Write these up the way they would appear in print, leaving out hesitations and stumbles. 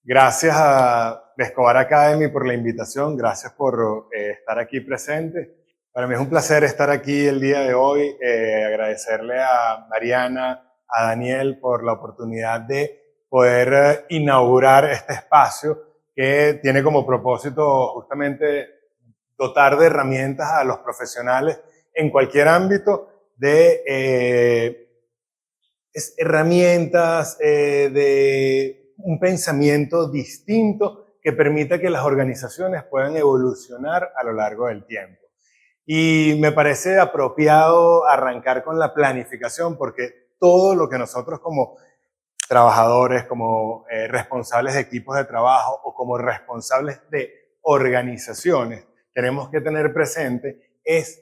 Gracias a The Escobar Academy por la invitación, gracias por estar aquí presente. Para mí es un placer estar aquí el día de hoy, agradecerle a Mariana, a Daniel por la oportunidad de poder inaugurar este espacio que tiene como propósito justamente dotar de herramientas a los profesionales en cualquier ámbito de herramientas de un pensamiento distinto que permita que las organizaciones puedan evolucionar a lo largo del tiempo. Y me parece apropiado arrancar con la planificación porque todo lo que nosotros como trabajadores, como responsables de equipos de trabajo o como responsables de organizaciones tenemos que tener presente es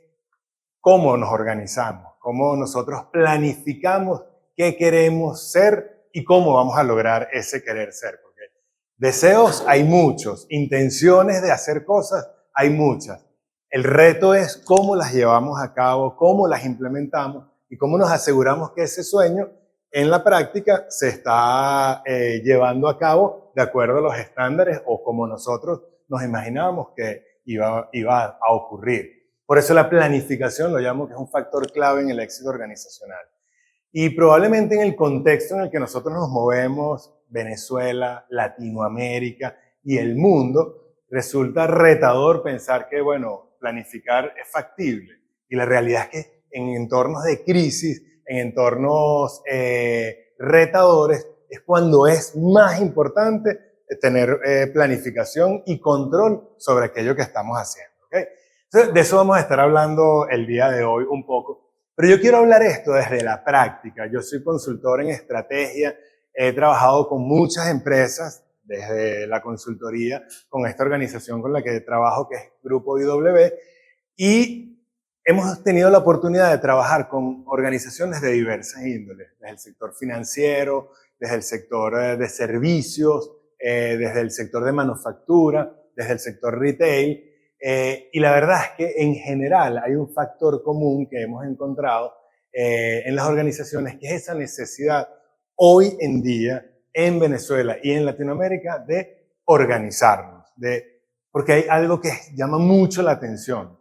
cómo nos organizamos, cómo nosotros planificamos qué queremos ser y cómo vamos a lograr ese querer ser. Porque deseos hay muchos, intenciones de hacer cosas hay muchas. El reto es cómo las llevamos a cabo, cómo las implementamos y cómo nos aseguramos que ese sueño en la práctica se está llevando a cabo de acuerdo a los estándares o como nosotros nos imaginábamos que iba a ocurrir. Por eso la planificación lo llamo que es un factor clave en el éxito organizacional. Y probablemente en el contexto en el que nosotros nos movemos, Venezuela, Latinoamérica y el mundo, resulta retador pensar que, bueno, planificar es factible. Y la realidad es que en entornos de crisis, en entornos retadores, es cuando es más importante tener planificación y control sobre aquello que estamos haciendo. ¿Okay? Entonces, de eso vamos a estar hablando el día de hoy un poco. Pero yo quiero hablar esto desde la práctica. Yo soy consultor en estrategia, he trabajado con muchas empresas desde la consultoría, con esta organización con la que trabajo, que es Grupo IW, y hemos tenido la oportunidad de trabajar con organizaciones de diversas índoles, desde el sector financiero, desde el sector de servicios, desde el sector de manufactura, desde el sector retail, y la verdad es que en general hay un factor común que hemos encontrado en las organizaciones, que es esa necesidad hoy en día en Venezuela y en Latinoamérica de organizarnos, porque hay algo que llama mucho la atención.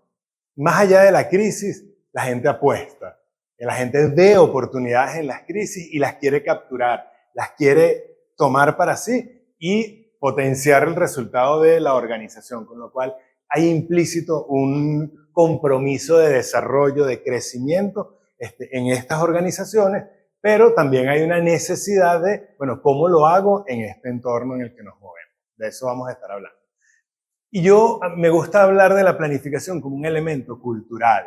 Más allá de la crisis, la gente apuesta, la gente ve oportunidades en las crisis y las quiere capturar, las quiere tomar para sí y potenciar el resultado de la organización, con lo cual hay implícito un compromiso de desarrollo, de crecimiento en estas organizaciones, pero también hay una necesidad de, bueno, ¿cómo lo hago en este entorno en el que nos movemos? De eso vamos a estar hablando. Y me gusta hablar de la planificación como un elemento cultural.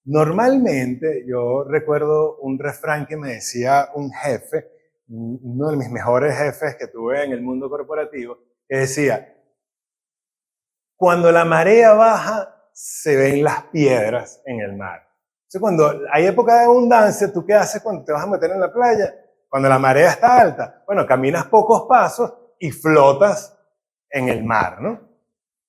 Normalmente, yo recuerdo un refrán que me decía un jefe, uno de mis mejores jefes que tuve en el mundo corporativo, que decía: cuando la marea baja, se ven las piedras en el mar. Entonces, cuando hay época de abundancia, ¿tú qué haces cuando te vas a meter en la playa? Cuando la marea está alta, bueno, caminas pocos pasos y flotas en el mar, ¿no?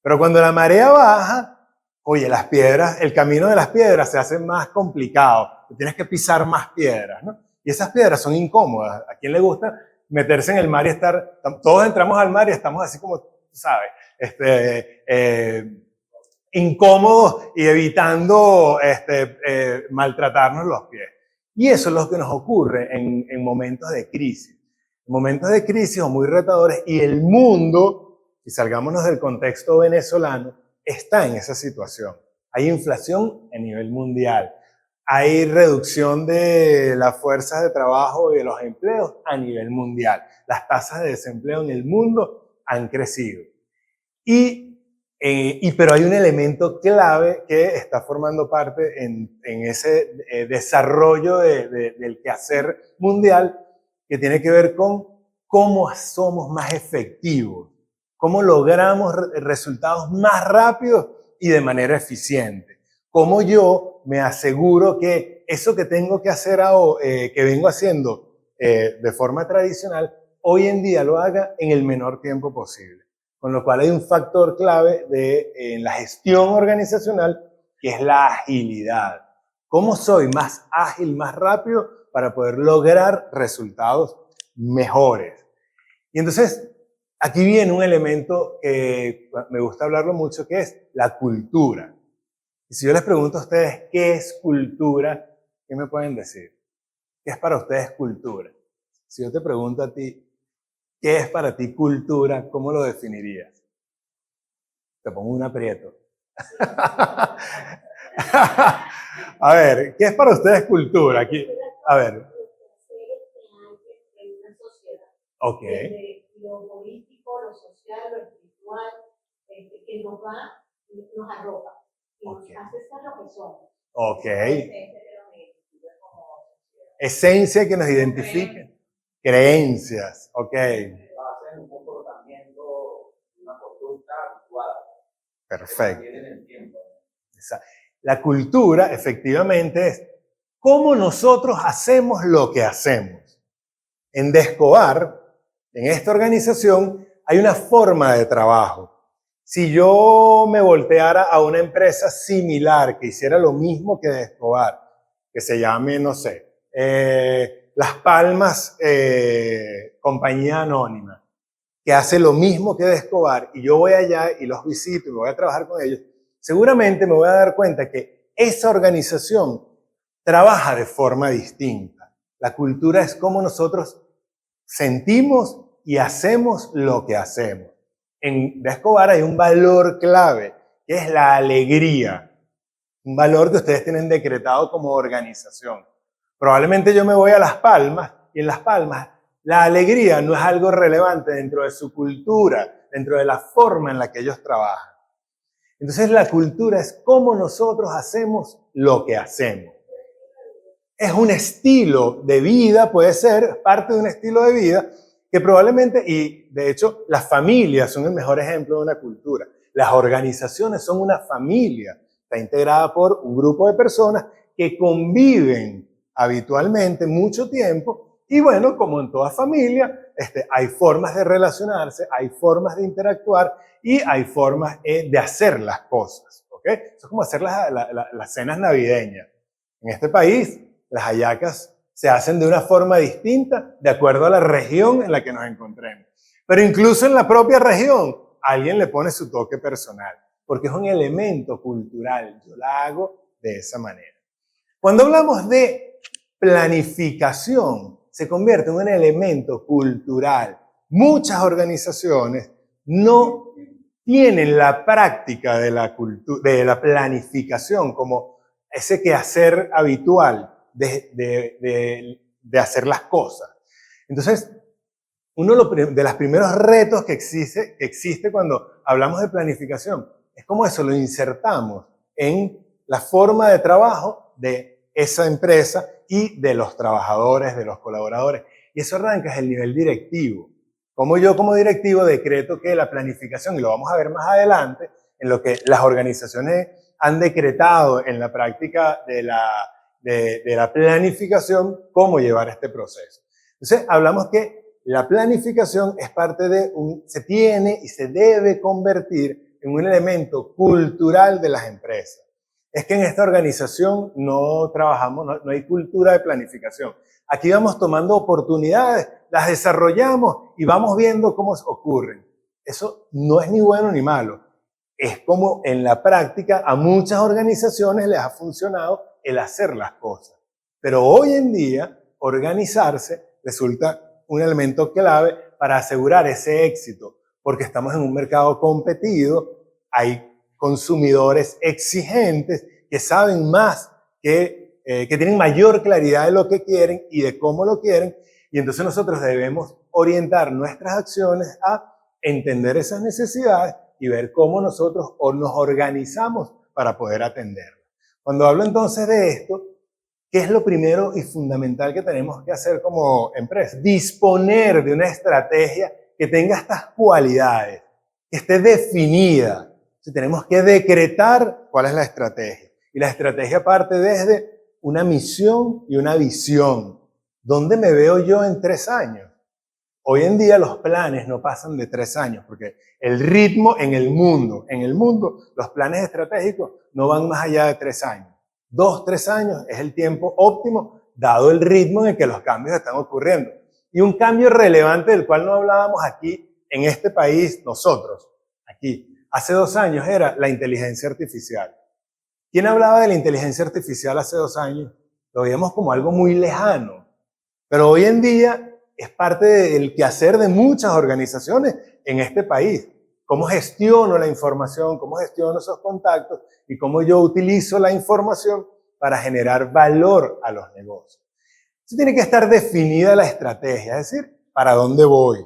Pero cuando la marea baja, oye, las piedras, el camino de las piedras se hace más complicado. Tienes que pisar más piedras, ¿no? Y esas piedras son incómodas. ¿A quién le gusta meterse en el mar y estar? Todos entramos al mar y estamos así como, ¿sabes? Incómodos y evitando maltratarnos los pies. Y eso es lo que nos ocurre en momentos de crisis. En momentos de crisis o muy retadores, y el mundo, y salgámonos del contexto venezolano, está en esa situación. Hay inflación a nivel mundial. Hay reducción de las fuerzas de trabajo y de los empleos a nivel mundial. Las tasas de desempleo en el mundo han crecido. Pero hay un elemento clave que está formando parte en ese desarrollo del quehacer mundial, que tiene que ver con cómo somos más efectivos, cómo logramos resultados más rápidos y de manera eficiente. Cómo yo me aseguro que eso que tengo que hacer ahora, que vengo haciendo de forma tradicional, hoy en día lo haga en el menor tiempo posible. Con lo cual hay un factor clave en la gestión organizacional, que es la agilidad. ¿Cómo soy más ágil, más rápido para poder lograr resultados mejores? Y entonces, Aquí viene un elemento que me gusta hablarlo mucho, que es la cultura. Y si yo les pregunto a ustedes qué es cultura, ¿qué me pueden decir? ¿Qué es para ustedes cultura? Si yo te pregunto a ti, ¿qué es para ti cultura? ¿Cómo lo definirías? Te pongo un aprieto. A ver, ¿qué es para ustedes cultura? Aquí, a ver. Ok. Lo político, lo social, lo espiritual, que nos arropa, y nos hace ser lo que somos. Ok. Esencia que nos identifique. Creencias. Ok. Hacen un comportamiento, una conducta habitual. Perfecto. En el tiempo. La cultura, efectivamente, es cómo nosotros hacemos lo que hacemos. En Descobar, en esta organización, hay una forma de trabajo. Si yo me volteara a una empresa similar que hiciera lo mismo que Descobar, que se llame, no sé, Las Palmas Compañía Anónima, que hace lo mismo que Descobar, y yo voy allá y los visito y me voy a trabajar con ellos, seguramente me voy a dar cuenta que esa organización trabaja de forma distinta. La cultura es cómo nosotros sentimos y hacemos lo que hacemos. En Descobar hay un valor clave, que es la alegría. Un valor que ustedes tienen decretado como organización. Probablemente yo me voy a Las Palmas y en Las Palmas la alegría no es algo relevante dentro de su cultura, dentro de la forma en la que ellos trabajan. Entonces la cultura es cómo nosotros hacemos lo que hacemos. Es un estilo de vida, puede ser parte de un estilo de vida que probablemente, y de hecho las familias son el mejor ejemplo de una cultura. Las organizaciones son una familia, está integrada por un grupo de personas que conviven habitualmente mucho tiempo y bueno, como en toda familia, hay formas de relacionarse, hay formas de interactuar y hay formas de hacer las cosas. ¿Okay? Eso es como hacer las cenas navideñas. En este país, las hallacas se hacen de una forma distinta de acuerdo a la región en la que nos encontremos. Pero incluso en la propia región, alguien le pone su toque personal, porque es un elemento cultural. Yo la hago de esa manera. Cuando hablamos de planificación, se convierte en un elemento cultural. Muchas organizaciones no tienen la práctica de la planificación como ese quehacer habitual de hacer las cosas. Entonces, uno de los primeros retos que existe cuando hablamos de planificación es cómo eso lo insertamos en la forma de trabajo de esa empresa y de los trabajadores, de los colaboradores. Y eso arranca en el nivel directivo. Como yo como directivo decreto que la planificación, y lo vamos a ver más adelante, en lo que las organizaciones han decretado en la práctica de la planificación, cómo llevar este proceso. Entonces, hablamos que la planificación es parte de se tiene y se debe convertir en un elemento cultural de las empresas. Es que en esta organización no trabajamos, no hay cultura de planificación. Aquí vamos tomando oportunidades, las desarrollamos y vamos viendo cómo ocurren. Eso no es ni bueno ni malo. Es como en la práctica a muchas organizaciones les ha funcionado el hacer las cosas. Pero hoy en día, organizarse resulta un elemento clave para asegurar ese éxito, porque estamos en un mercado competido, hay consumidores exigentes que saben más, que tienen mayor claridad de lo que quieren y de cómo lo quieren, y entonces nosotros debemos orientar nuestras acciones a entender esas necesidades y ver cómo nosotros nos organizamos para poder atenderlas. Cuando hablo entonces de esto, ¿qué es lo primero y fundamental que tenemos que hacer como empresa? Disponer de una estrategia que tenga estas cualidades, que esté definida. Entonces, tenemos que decretar cuál es la estrategia. Y la estrategia parte desde una misión y una visión. ¿Dónde me veo yo en 3 años? Hoy en día los planes no pasan de 3 años, porque el ritmo en el mundo, los planes estratégicos no van más allá de 3 años. 2, 3 años es el tiempo óptimo, dado el ritmo en el que los cambios están ocurriendo. Y un cambio relevante del cual no hablábamos aquí en este país, nosotros, aquí, hace 2 años era la inteligencia artificial. ¿Quién hablaba de la inteligencia artificial hace 2 años? Lo veíamos como algo muy lejano. Pero hoy en día es parte del quehacer de muchas organizaciones en este país. Cómo gestiono la información, cómo gestiono esos contactos y cómo yo utilizo la información para generar valor a los negocios. Entonces tiene que estar definida la estrategia, es decir, ¿para dónde voy?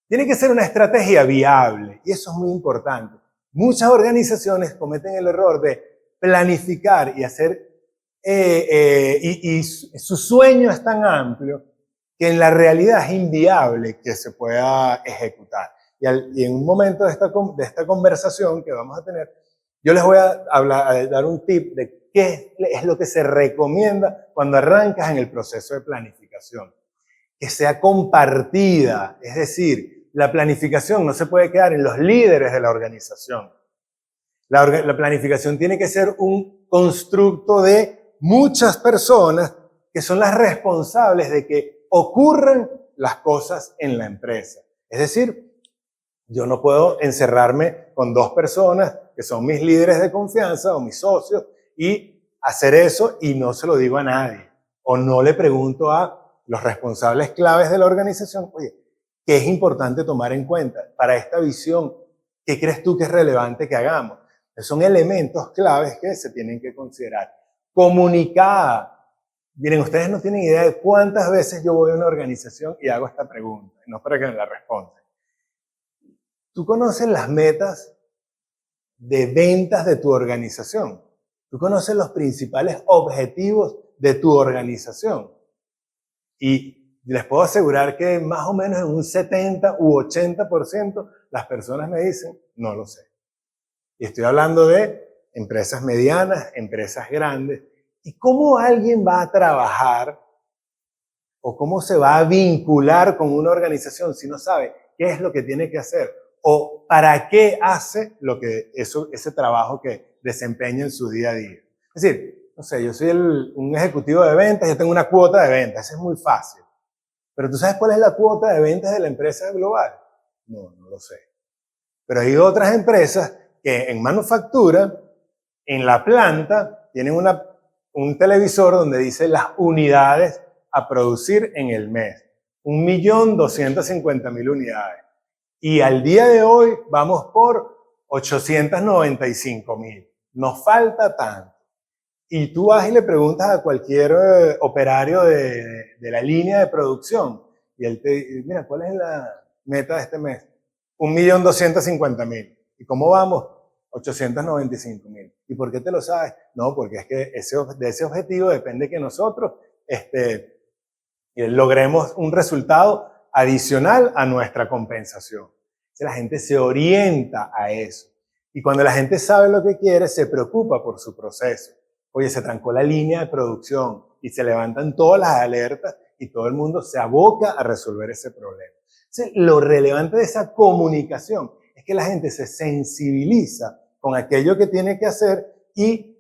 Tiene que ser una estrategia viable y eso es muy importante. Muchas organizaciones cometen el error de planificar y hacer, y su sueño es tan amplio que en la realidad es inviable que se pueda ejecutar. Y en un momento de esta conversación que vamos a tener, yo les voy a dar un tip de qué es lo que se recomienda cuando arrancas en el proceso de planificación. Que sea compartida, es decir, la planificación no se puede quedar en los líderes de la organización. La planificación tiene que ser un constructo de muchas personas que son las responsables de que ocurran las cosas en la empresa. Es decir, yo no puedo encerrarme con 2 personas que son mis líderes de confianza o mis socios y hacer eso y no se lo digo a nadie. O no le pregunto a los responsables claves de la organización, oye, ¿qué es importante tomar en cuenta para esta visión? ¿Qué crees tú que es relevante que hagamos? Son elementos claves que se tienen que considerar. Comunicada. Miren, ustedes no tienen idea de cuántas veces yo voy a una organización y hago esta pregunta, no para que me la respondan. ¿Tú conoces las metas de ventas de tu organización? ¿Tú conoces los principales objetivos de tu organización? Y les puedo asegurar que más o menos en un 70 u 80% las personas me dicen, no lo sé. Y estoy hablando de empresas medianas, empresas grandes. ¿Y cómo alguien va a trabajar o cómo se va a vincular con una organización si no sabe qué es lo que tiene que hacer o para qué hace ese trabajo que desempeña en su día a día? Es decir, no sé, yo soy un ejecutivo de ventas, yo tengo una cuota de ventas, eso es muy fácil. Pero ¿tú sabes cuál es la cuota de ventas de la empresa global? No, no lo sé. Pero hay otras empresas que en manufactura, en la planta, tienen un televisor donde dice las unidades a producir en el mes. 1.250.000 unidades. Y al día de hoy vamos por 895.000. Nos falta tanto. Y tú vas y le preguntas a cualquier operario de la línea de producción y él te dice, mira, ¿cuál es la meta de este mes? 1.250.000. ¿Y cómo vamos? 895.000. ¿Y por qué te lo sabes? No, porque es que de ese objetivo depende que nosotros logremos un resultado adicional a nuestra compensación. La gente se orienta a eso. Y cuando la gente sabe lo que quiere, se preocupa por su proceso. Oye, se trancó la línea de producción y se levantan todas las alertas y todo el mundo se aboca a resolver ese problema. Entonces, lo relevante de esa comunicación es que la gente se sensibiliza con aquello que tiene que hacer y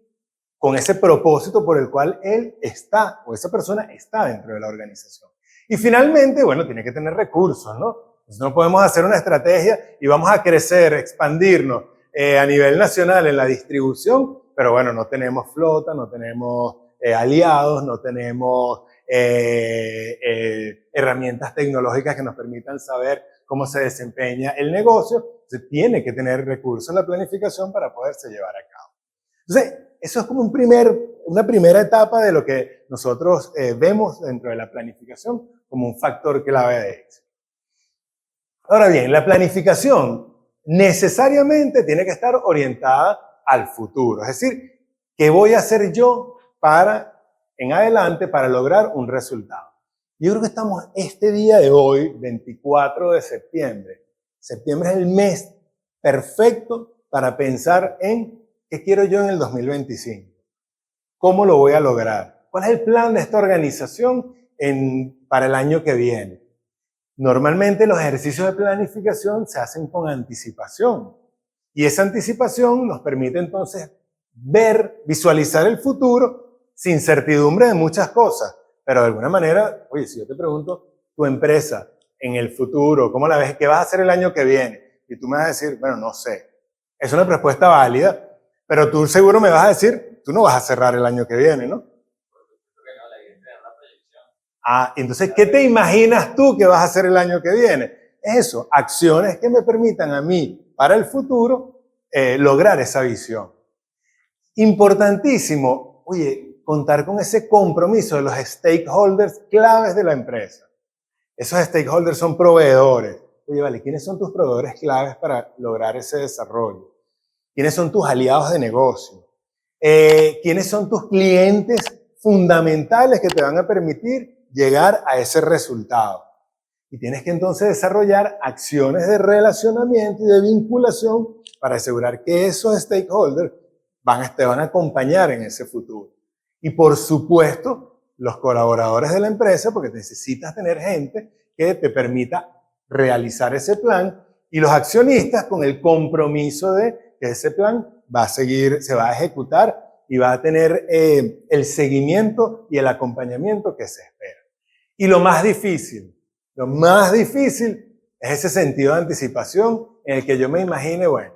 con ese propósito por el cual él está o esa persona está dentro de la organización. Y finalmente, bueno, tiene que tener recursos, ¿no? Entonces, no podemos hacer una estrategia y vamos a crecer, expandirnos a nivel nacional en la distribución, pero bueno, no tenemos flota, no tenemos aliados, no tenemos herramientas tecnológicas que nos permitan saber cómo se desempeña el negocio. Se tiene que tener recursos en la planificación para poderse llevar a cabo. Entonces, eso es como una primera etapa de lo que nosotros vemos dentro de la planificación como un factor clave de éxito. Ahora bien, la planificación necesariamente tiene que estar orientada al futuro. Es decir, ¿qué voy a hacer yo en adelante para lograr un resultado? Yo creo que estamos este día de hoy, 24 de septiembre. Septiembre es el mes perfecto para pensar en qué quiero yo en el 2025. ¿Cómo lo voy a lograr? ¿Cuál es el plan de esta organización para el año que viene? Normalmente los ejercicios de planificación se hacen con anticipación y esa anticipación nos permite entonces visualizar el futuro sin certidumbre de muchas cosas, pero de alguna manera, oye, si yo te pregunto, tu empresa en el futuro? ¿Cómo la ves? ¿Qué vas a hacer el año que viene? Y tú me vas a decir, bueno, no sé. Es una respuesta válida, pero tú seguro me vas a decir, tú no vas a cerrar el año que viene, ¿no? Ah, entonces, ¿qué te imaginas tú que vas a hacer el año que viene? Eso, acciones que me permitan a mí, para el futuro, lograr esa visión. Importantísimo, oye, contar con ese compromiso de los stakeholders claves de la empresa. Esos stakeholders son proveedores. Oye, vale, ¿quiénes son tus proveedores claves para lograr ese desarrollo? ¿Quiénes son tus aliados de negocio? ¿Quiénes son tus clientes fundamentales que te van a permitir llegar a ese resultado? Y tienes que entonces desarrollar acciones de relacionamiento y de vinculación para asegurar que esos stakeholders te van a acompañar en ese futuro. Y por supuesto, los colaboradores de la empresa, porque necesitas tener gente que te permita realizar ese plan, y los accionistas con el compromiso de que ese plan va a seguir, se va a ejecutar y va a tener el seguimiento y el acompañamiento que se espera. Y lo más difícil es ese sentido de anticipación en el que yo me imagine, bueno,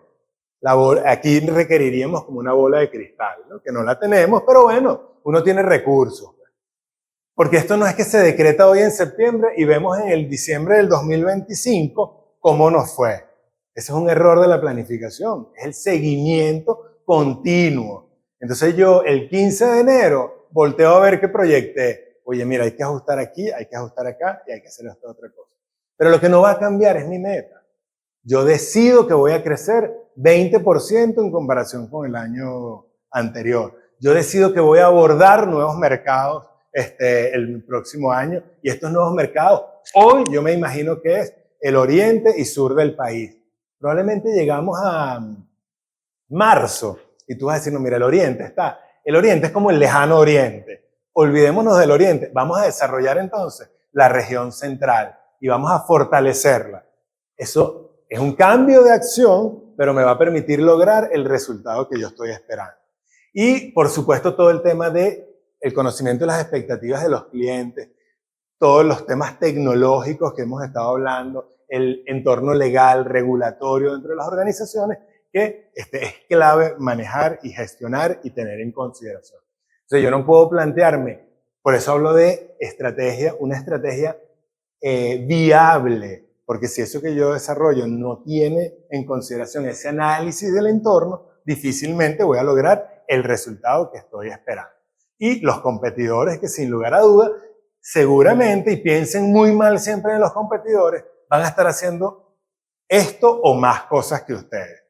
aquí requeriríamos como una bola de cristal, ¿no? Que no la tenemos, pero bueno, uno tiene recursos. Porque esto no es que se decreta hoy en septiembre y vemos en el diciembre del 2025 cómo nos fue. Ese es un error de la planificación, es el seguimiento continuo. Entonces yo el 15 de enero volteo a ver qué proyecté. Oye, mira, hay que ajustar aquí, hay que ajustar acá y hay que hacer esta otra cosa. Pero lo que no va a cambiar es mi meta. Yo decido que voy a crecer 20% en comparación con el año anterior. Yo decido que voy a abordar nuevos mercados el próximo año, y estos nuevos mercados, hoy yo me imagino que es el oriente y sur del país. Probablemente llegamos a marzo y tú vas a decir, no, mira, el oriente es como el lejano oriente. Olvidémonos del oriente, vamos a desarrollar entonces la región central y vamos a fortalecerla. Eso es un cambio de acción, pero me va a permitir lograr el resultado que yo estoy esperando. Y, por supuesto, todo el tema de el conocimiento de las expectativas de los clientes, todos los temas tecnológicos que hemos estado hablando, el entorno legal, regulatorio dentro de las organizaciones, que es clave manejar y gestionar y tener en consideración. Entonces, yo no puedo plantearme, por eso hablo de estrategia, una estrategia viable, porque si eso que yo desarrollo no tiene en consideración ese análisis del entorno, difícilmente voy a lograr el resultado que estoy esperando. Y los competidores, que sin lugar a duda, seguramente, y piensen muy mal siempre en los competidores, van a estar haciendo esto o más cosas que ustedes.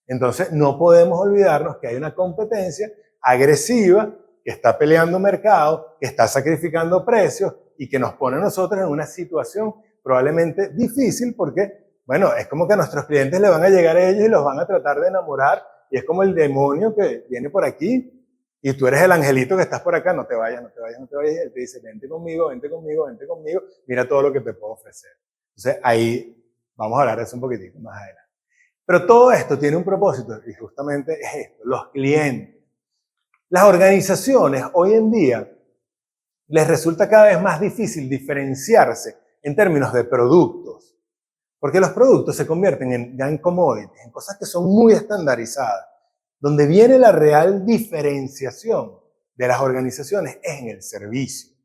Entonces, no podemos olvidarnos que hay una competencia agresiva que está peleando mercado, que está sacrificando precios y que nos pone a nosotros en una situación probablemente difícil porque, bueno, es como que a nuestros clientes le van a llegar a ellos y los van a tratar de enamorar, y es como el demonio que viene por aquí y tú eres el angelito que estás por acá, no te vayas, no te vayas, no te vayas, y él te dice, vente conmigo, vente conmigo, vente conmigo, mira todo lo que te puedo ofrecer. Entonces ahí vamos a hablar de eso un poquitico más adelante. Pero todo esto tiene un propósito y justamente es esto, los clientes. Las organizaciones hoy en día les resulta cada vez más difícil diferenciarse en términos de productos, porque los productos se convierten en commodities, en cosas que son muy estandarizadas. Donde viene la real diferenciación de las organizaciones es en el servicio.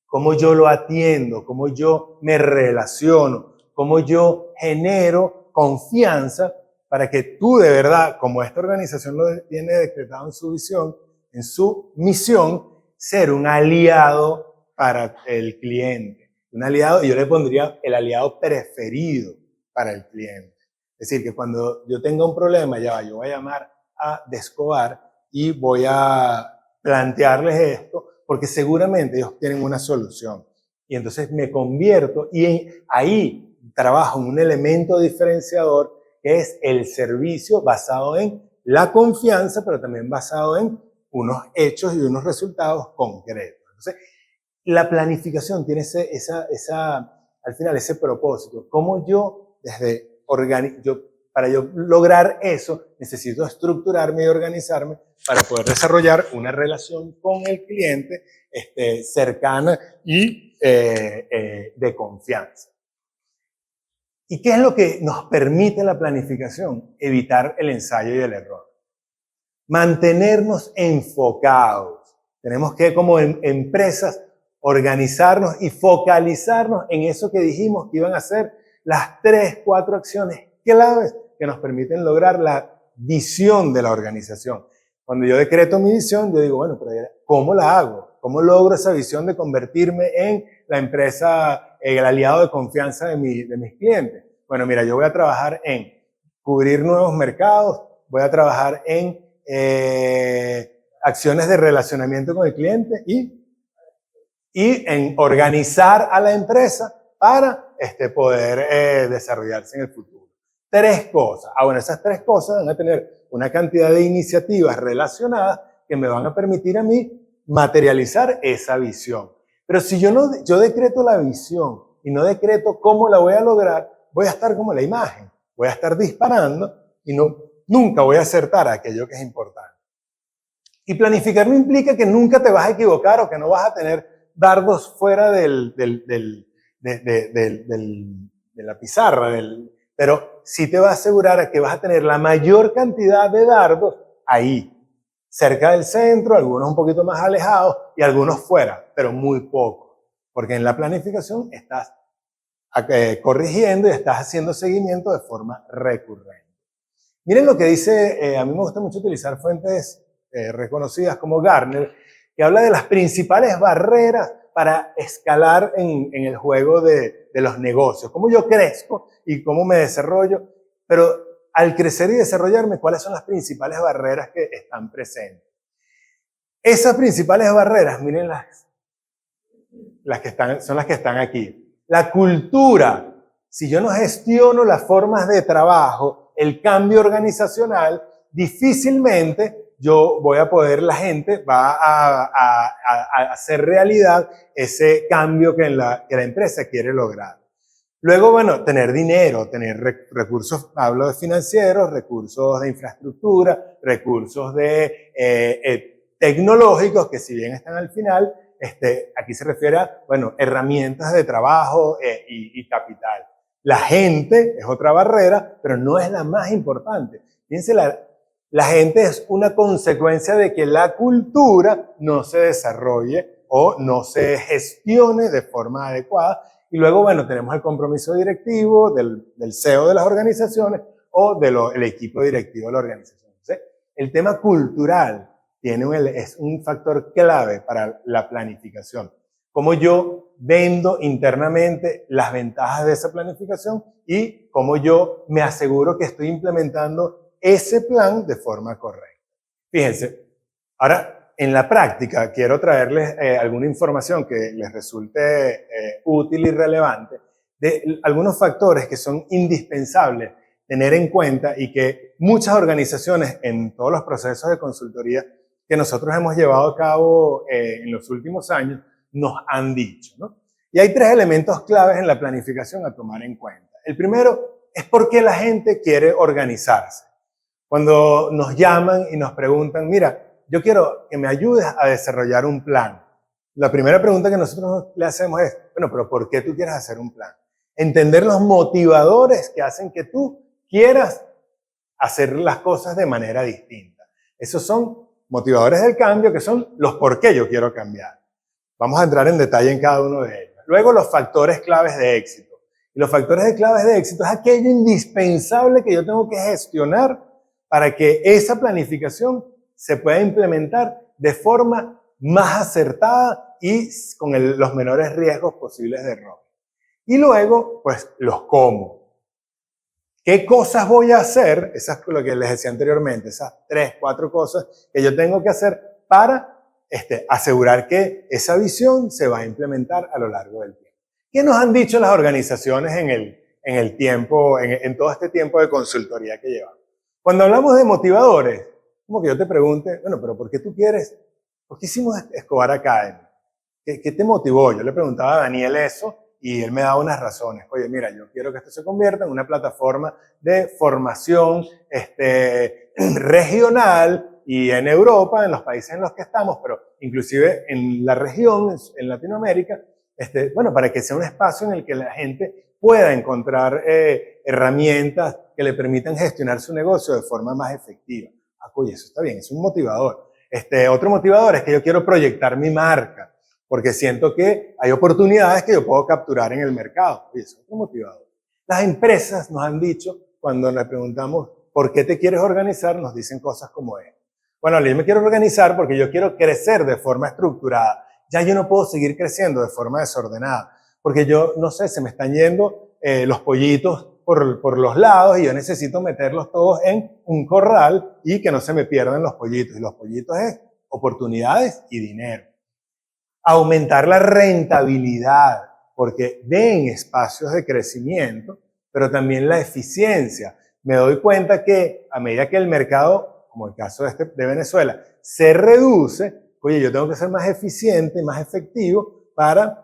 Cómo yo lo atiendo, cómo yo me relaciono, cómo yo genero confianza para que tú de verdad, como esta organización lo tiene decretado en su visión, en su misión, ser un aliado para el cliente. Un aliado, y yo le pondría el aliado preferido para el cliente. Es decir, que cuando yo tenga un problema, yo voy a llamar a Descobar y voy a plantearles esto, porque seguramente ellos tienen una solución. Y entonces me convierto y ahí trabajo en un elemento diferenciador que es el servicio basado en la confianza, pero también basado en unos hechos y unos resultados concretos. Entonces, la planificación tiene al final ese propósito. Cómo yo, para yo lograr eso, necesito estructurarme y organizarme para poder desarrollar una relación con el cliente cercana y de confianza. ¿Y qué es lo que nos permite la planificación? Evitar el ensayo y el error. Mantenernos enfocados. Tenemos que, como empresas, organizarnos y focalizarnos en eso que dijimos que iban a ser las 3, 4 acciones claves que nos permiten lograr la visión de la organización. Cuando yo decreto mi visión, yo digo, bueno, pero ¿cómo la hago? ¿Cómo logro esa visión de convertirme en la empresa, el aliado de confianza de mis clientes? Bueno, mira, yo voy a trabajar en cubrir nuevos mercados, voy a trabajar en acciones de relacionamiento con el cliente y en organizar a la empresa para poder desarrollarse en el futuro. 3 cosas. Bueno, esas 3 cosas van a tener una cantidad de iniciativas relacionadas que me van a permitir a mí materializar esa visión. Pero si yo decreto la visión y no decreto cómo la voy a lograr, voy a estar como la imagen, voy a estar disparando y nunca voy a acertar aquello que es importante. Y planificar no implica que nunca te vas a equivocar o que no vas a tener dardos fuera de la pizarra, pero sí te va a asegurar que vas a tener la mayor cantidad de dardos ahí, cerca del centro, algunos un poquito más alejados y algunos fuera, pero muy poco, porque en la planificación estás corrigiendo y estás haciendo seguimiento de forma recurrente. Miren lo que dice, a mí me gusta mucho utilizar fuentes reconocidas como Gartner, que habla de las principales barreras para escalar en el juego de los negocios, cómo yo crezco y cómo me desarrollo, pero al crecer y desarrollarme, ¿cuáles son las principales barreras que están presentes? Esas principales barreras, miren son las que están aquí. La cultura. Si yo no gestiono las formas de trabajo, el cambio organizacional, difícilmente yo voy a poder, la gente va a hacer realidad ese cambio que la empresa quiere lograr. Luego, bueno, tener dinero, tener recursos, hablo de financieros, recursos de infraestructura, recursos tecnológicos, que si bien están al final, aquí se refiere a, bueno, herramientas de trabajo y capital. La gente es otra barrera, pero no es la más importante. Fíjense, la gente es una consecuencia de que la cultura no se desarrolle o no se gestione de forma adecuada. Y luego, bueno, tenemos el compromiso directivo del CEO de las organizaciones o del equipo directivo de la organización. ¿Sí? El tema cultural es un factor clave para la planificación. Cómo yo vendo internamente las ventajas de esa planificación y cómo yo me aseguro que estoy implementando ese plan de forma correcta. Fíjense, ahora en la práctica quiero traerles alguna información que les resulte útil y relevante de algunos factores que son indispensables tener en cuenta y que muchas organizaciones en todos los procesos de consultoría que nosotros hemos llevado a cabo en los últimos años nos han dicho, ¿no? Y hay 3 elementos claves en la planificación a tomar en cuenta. El primero es por qué la gente quiere organizarse. Cuando nos llaman y nos preguntan, mira, yo quiero que me ayudes a desarrollar un plan. La primera pregunta que nosotros le hacemos es, bueno, pero ¿por qué tú quieres hacer un plan? Entender los motivadores que hacen que tú quieras hacer las cosas de manera distinta. Esos son motivadores del cambio, que son los por qué yo quiero cambiar. Vamos a entrar en detalle en cada uno de ellos. Luego, los factores claves de éxito. Y los factores claves de éxito es aquello indispensable que yo tengo que gestionar para que esa planificación se pueda implementar de forma más acertada y con los menores riesgos posibles de error. Y luego, pues, los cómo. ¿Qué cosas voy a hacer? Esas es lo que les decía anteriormente, esas 3, 4 cosas que yo tengo que hacer para asegurar que esa visión se va a implementar a lo largo del tiempo. ¿Qué nos han dicho las organizaciones en todo este tiempo de consultoría que llevamos? Cuando hablamos de motivadores, como que yo te pregunte, bueno, pero ¿por qué tú quieres? ¿Por qué hicimos Escobar Academy? ¿Qué te motivó? Yo le preguntaba a Daniel eso y él me daba unas razones. Oye, mira, yo quiero que esto se convierta en una plataforma de formación regional y en Europa, en los países en los que estamos, pero inclusive en la región, en Latinoamérica, bueno, para que sea un espacio en el que la gente pueda encontrar herramientas que le permitan gestionar su negocio de forma más efectiva. Ah, oye, eso está bien, es un motivador. Otro motivador es que yo quiero proyectar mi marca, porque siento que hay oportunidades que yo puedo capturar en el mercado. Oye, eso es otro motivador. Las empresas nos han dicho, cuando les preguntamos ¿por qué te quieres organizar?, nos dicen cosas como esta. Bueno, yo me quiero organizar porque yo quiero crecer de forma estructurada. Ya yo no puedo seguir creciendo de forma desordenada, porque yo, no sé, se me están yendo los pollitos por los lados y yo necesito meterlos todos en un corral y que no se me pierdan los pollitos. Y los pollitos es oportunidades y dinero. Aumentar la rentabilidad, porque ven espacios de crecimiento, pero también la eficiencia. Me doy cuenta que a medida que el mercado, como el caso de Venezuela, se reduce, oye, yo tengo que ser más eficiente, más efectivo para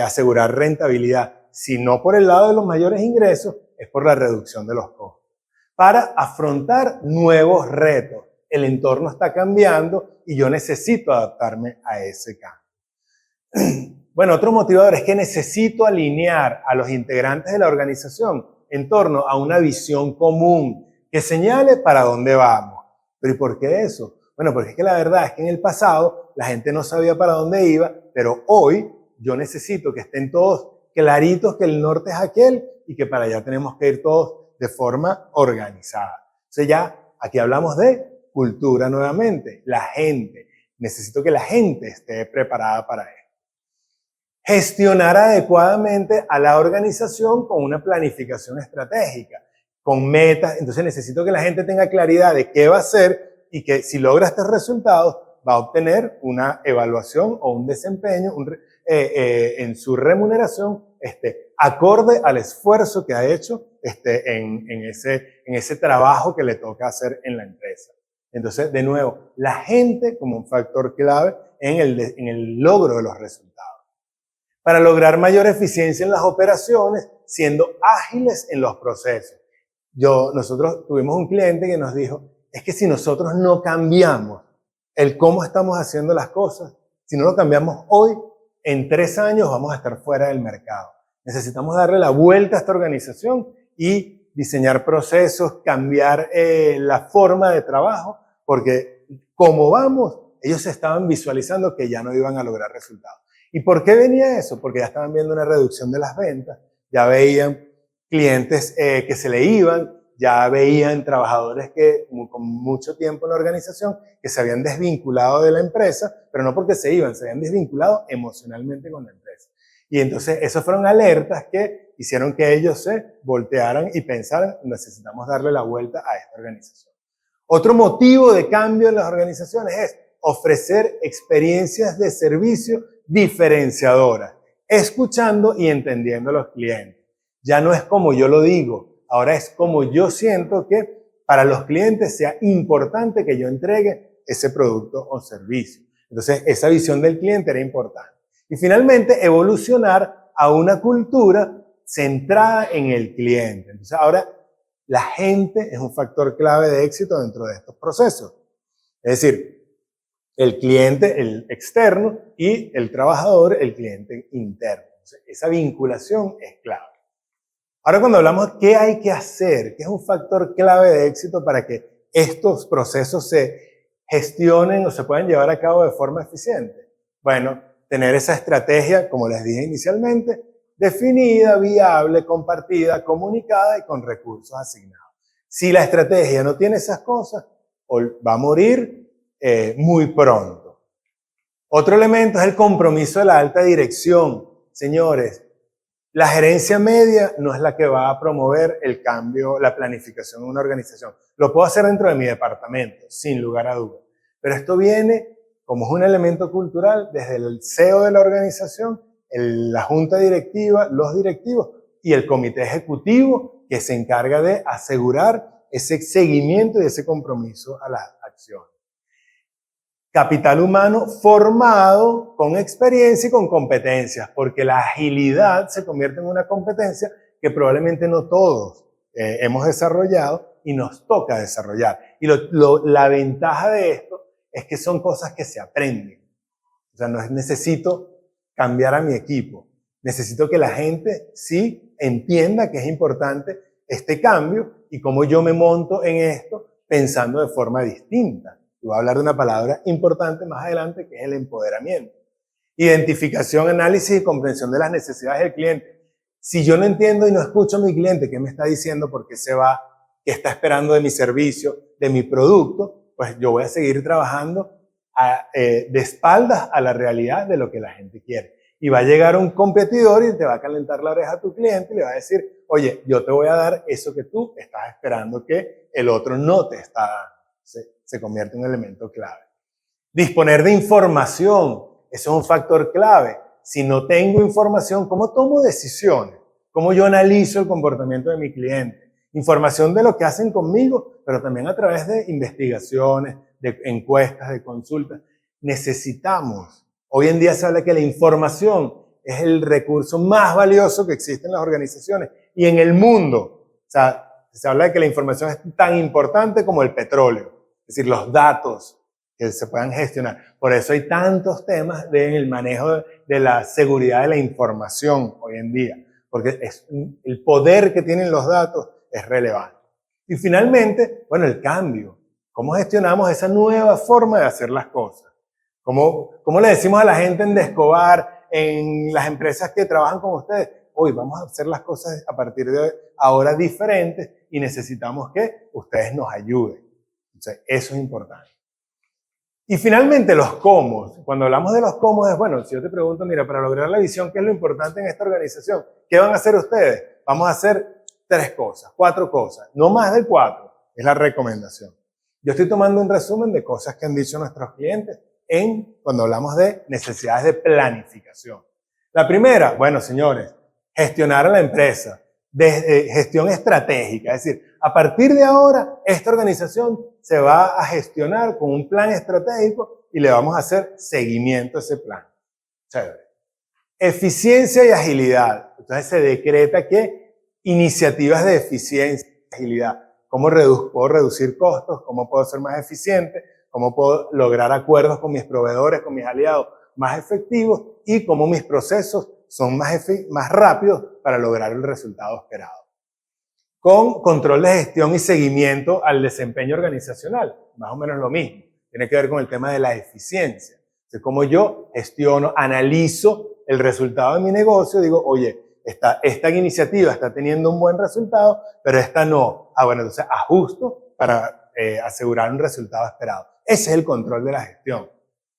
asegurar rentabilidad. Si no por el lado de los mayores ingresos, es por la reducción de los costos. Para afrontar nuevos retos. El entorno está cambiando y yo necesito adaptarme a ese cambio. Bueno, otro motivador es que necesito alinear a los integrantes de la organización en torno a una visión común que señale para dónde vamos. ¿Pero y por qué eso? Bueno, porque es que la verdad es que en el pasado la gente no sabía para dónde iba, pero hoy yo necesito que estén todos claritos que el norte es aquel y que para allá tenemos que ir todos de forma organizada. Entonces ya aquí hablamos de cultura nuevamente, la gente. Necesito que la gente esté preparada para esto. Gestionar adecuadamente a la organización con una planificación estratégica, con metas. Entonces necesito que la gente tenga claridad de qué va a hacer y que si logra estos resultados va a obtener una evaluación o un desempeño en su remuneración acorde al esfuerzo que ha hecho en ese trabajo que le toca hacer en la empresa. Entonces, de nuevo, la gente como un factor clave en el logro de los resultados. Para lograr mayor eficiencia en las operaciones, siendo ágiles en los procesos. Nosotros tuvimos un cliente que nos dijo, es que si nosotros no cambiamos el cómo estamos haciendo las cosas, si no lo cambiamos hoy, en 3 años vamos a estar fuera del mercado. Necesitamos darle la vuelta a esta organización y diseñar procesos, cambiar la forma de trabajo, porque como vamos, ellos se estaban visualizando que ya no iban a lograr resultados. ¿Y por qué venía eso? Porque ya estaban viendo una reducción de las ventas, ya veían clientes que se le iban, ya veían trabajadores que con mucho tiempo en la organización que se habían desvinculado de la empresa, pero no porque se iban, se habían desvinculado emocionalmente con la empresa. Y entonces esas fueron alertas que hicieron que ellos se voltearan y pensaran, necesitamos darle la vuelta a esta organización. Otro motivo de cambio en las organizaciones es ofrecer experiencias de servicio diferenciadoras, escuchando y entendiendo a los clientes. Ya no es como yo lo digo, ahora es como yo siento que para los clientes sea importante que yo entregue ese producto o servicio. Entonces, esa visión del cliente era importante. Y finalmente, evolucionar a una cultura centrada en el cliente. Entonces, ahora la gente es un factor clave de éxito dentro de estos procesos. Es decir, el cliente, el externo, y el trabajador, el cliente interno. Entonces, esa vinculación es clave. Ahora, cuando hablamos de qué hay que hacer, qué es un factor clave de éxito para que estos procesos se gestionen o se puedan llevar a cabo de forma eficiente. Bueno, tener esa estrategia, como les dije inicialmente, definida, viable, compartida, comunicada y con recursos asignados. Si la estrategia no tiene esas cosas, va a morir muy pronto. Otro elemento es el compromiso de la alta dirección. Señores, la gerencia media no es la que va a promover el cambio, la planificación en una organización. Lo puedo hacer dentro de mi departamento, sin lugar a dudas. Pero esto viene, como es un elemento cultural, desde el CEO de la organización, la junta directiva, los directivos y el comité ejecutivo que se encarga de asegurar ese seguimiento y ese compromiso a las acciones. Capital humano formado con experiencia y con competencias, porque la agilidad se convierte en una competencia que probablemente no todos hemos desarrollado y nos toca desarrollar. Y la ventaja de esto es que son cosas que se aprenden. O sea, no necesito cambiar a mi equipo. necesito que la gente sí entienda que es importante este cambio y cómo yo me monto en esto pensando de forma distinta. Y voy a hablar de una palabra importante más adelante, que es el empoderamiento. Identificación, análisis y comprensión de las necesidades del cliente. Si yo no entiendo y no escucho a mi cliente qué me está diciendo, por qué se va, qué está esperando de mi servicio, de mi producto, pues yo voy a seguir trabajando de espaldas a la realidad de lo que la gente quiere. Y va a llegar un competidor y te va a calentar la oreja a tu cliente y le va a decir, oye, yo te voy a dar eso que tú estás esperando que el otro no te está dando. Se convierte en un elemento clave. Disponer de información, eso es un factor clave. Si no tengo información, ¿cómo tomo decisiones? ¿Cómo yo analizo el comportamiento de mi cliente? Información de lo que hacen conmigo, pero también a través de investigaciones, de encuestas, de consultas. Necesitamos. Hoy en día se habla que la información es el recurso más valioso que existe en las organizaciones y en el mundo. O sea, se habla de que la información es tan importante como el petróleo. Es decir, los datos que se puedan gestionar. Por eso hay tantos temas en el manejo de la seguridad de la información hoy en día. Porque el poder que tienen los datos es relevante. Y finalmente, bueno, el cambio. ¿Cómo gestionamos esa nueva forma de hacer las cosas? ¿Cómo le decimos a la gente en Descobar, en las empresas que trabajan con ustedes? Hoy vamos a hacer las cosas a partir de ahora diferentes y necesitamos que ustedes nos ayuden. Entonces, eso es importante. Y finalmente, los cómo. Cuando hablamos de los cómo es, bueno, si yo te pregunto, mira, para lograr la visión, ¿qué es lo importante en esta organización? ¿Qué van a hacer ustedes? Vamos a hacer 3 cosas, 4 cosas, no más de 4, es la recomendación. Yo estoy tomando un resumen de cosas que han dicho nuestros clientes cuando hablamos de necesidades de planificación. La primera, bueno, señores, gestionar a la empresa, gestión estratégica, es decir, a partir de ahora, esta organización se va a gestionar con un plan estratégico y le vamos a hacer seguimiento a ese plan. Chévere. Eficiencia y agilidad. Entonces se decreta que iniciativas de eficiencia y agilidad. ¿Cómo puedo reducir costos? ¿Cómo puedo ser más eficiente? ¿Cómo puedo lograr acuerdos con mis proveedores, con mis aliados más efectivos? Y cómo mis procesos son más rápidos para lograr el resultado esperado. Con control de gestión y seguimiento al desempeño organizacional. Más o menos lo mismo. Tiene que ver con el tema de la eficiencia. De cómo yo gestiono, analizo el resultado de mi negocio, digo, oye, esta iniciativa está teniendo un buen resultado, pero esta no. Bueno, entonces ajusto para asegurar un resultado esperado. Ese es el control de la gestión.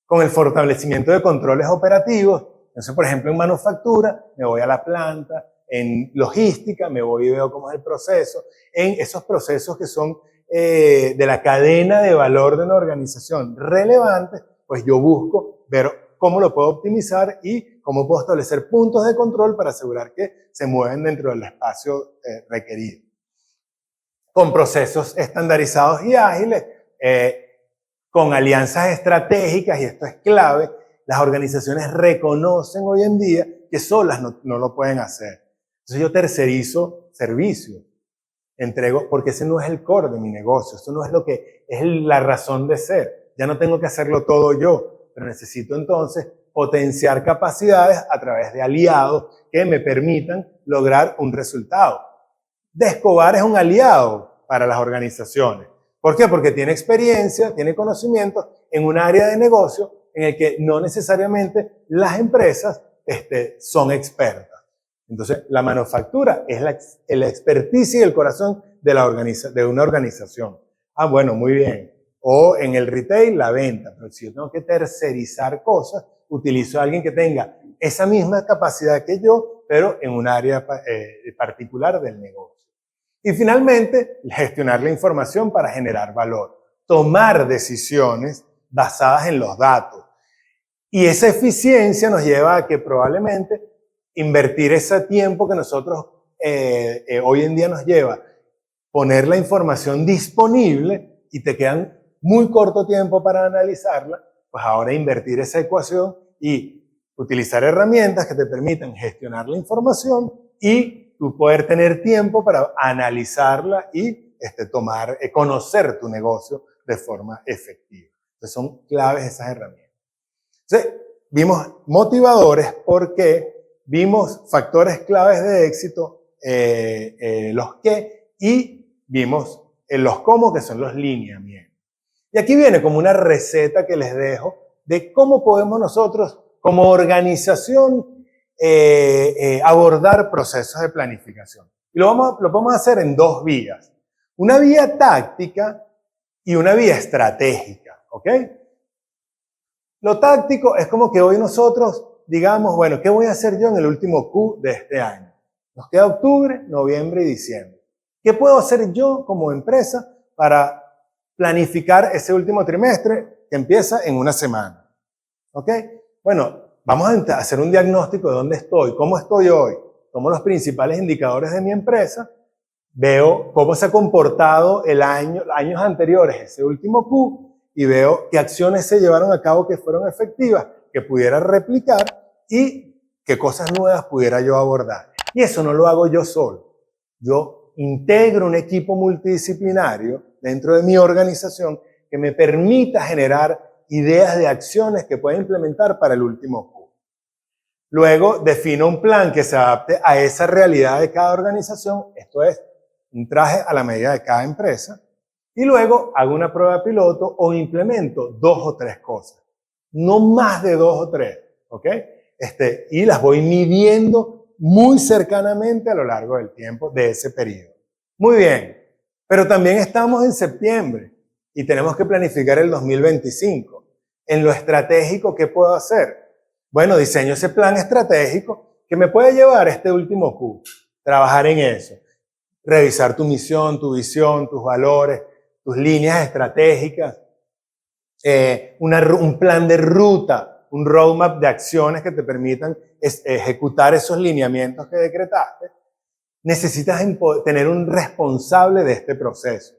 Con el fortalecimiento de controles operativos, entonces, por ejemplo, en manufactura, me voy a la planta, en logística, me voy y veo cómo es el proceso, en esos procesos que son de la cadena de valor de una organización relevantes, pues yo busco ver cómo lo puedo optimizar y cómo puedo establecer puntos de control para asegurar que se mueven dentro del espacio requerido. Con procesos estandarizados y ágiles, con alianzas estratégicas, y esto es clave, las organizaciones reconocen hoy en día que solas no lo pueden hacer. Entonces yo tercerizo servicios, entrego, porque ese no es el core de mi negocio, eso no es lo que es la razón de ser. Ya no tengo que hacerlo todo yo, pero necesito entonces potenciar capacidades a través de aliados que me permitan lograr un resultado. Descobar es un aliado para las organizaciones. ¿Por qué? Porque tiene experiencia, tiene conocimiento en un área de negocio en el que no necesariamente las empresas son expertas. Entonces, la manufactura es la experticia y el corazón de una organización. Bueno, muy bien. O en el retail, la venta. Pero si yo tengo que tercerizar cosas, utilizo a alguien que tenga esa misma capacidad que yo, pero en un área particular del negocio. Y finalmente, gestionar la información para generar valor. Tomar decisiones basadas en los datos. Y esa eficiencia nos lleva a que probablemente invertir ese tiempo que nosotros hoy en día nos lleva, poner la información disponible y te quedan muy corto tiempo para analizarla, pues ahora invertir esa ecuación y utilizar herramientas que te permitan gestionar la información y tú poder tener tiempo para analizarla y conocer tu negocio de forma efectiva. Entonces son claves esas herramientas. Entonces, vimos motivadores porque vimos factores claves de éxito, los qué, y vimos los cómo, que son los lineamientos. Y aquí viene como una receta que les dejo de cómo podemos nosotros, como organización, abordar procesos de planificación. Y lo podemos hacer en dos vías. Una vía táctica y una vía estratégica, ¿ok? Lo táctico es como que hoy nosotros digamos, bueno, ¿qué voy a hacer yo en el último Q de este año? Nos queda octubre, noviembre y diciembre. ¿Qué puedo hacer yo como empresa para planificar ese último trimestre que empieza en una semana? ¿Ok? Bueno, vamos a hacer un diagnóstico de dónde estoy, cómo estoy hoy. Tomo los principales indicadores de mi empresa, veo cómo se ha comportado años anteriores, ese último Q, y veo qué acciones se llevaron a cabo que fueron efectivas, que pudiera replicar y qué cosas nuevas pudiera yo abordar. Y eso no lo hago yo solo. Yo integro un equipo multidisciplinario dentro de mi organización que me permita generar ideas de acciones que pueda implementar para el último Q. Luego defino un plan que se adapte a esa realidad de cada organización, esto es, un traje a la medida de cada empresa, y luego hago una prueba piloto o implemento 2 o 3 cosas, no más de 2 o 3, ¿ok? Y las voy midiendo muy cercanamente a lo largo del tiempo de ese periodo. Muy bien, pero también estamos en septiembre y tenemos que planificar el 2025. En lo estratégico, ¿qué puedo hacer? Bueno, diseño ese plan estratégico que me puede llevar a este último Q. Trabajar en eso. Revisar tu misión, tu visión, tus valores, tus líneas estratégicas. Un plan de ruta, un roadmap de acciones que te permitan ejecutar esos lineamientos que decretaste. Necesitas tener un responsable de este proceso.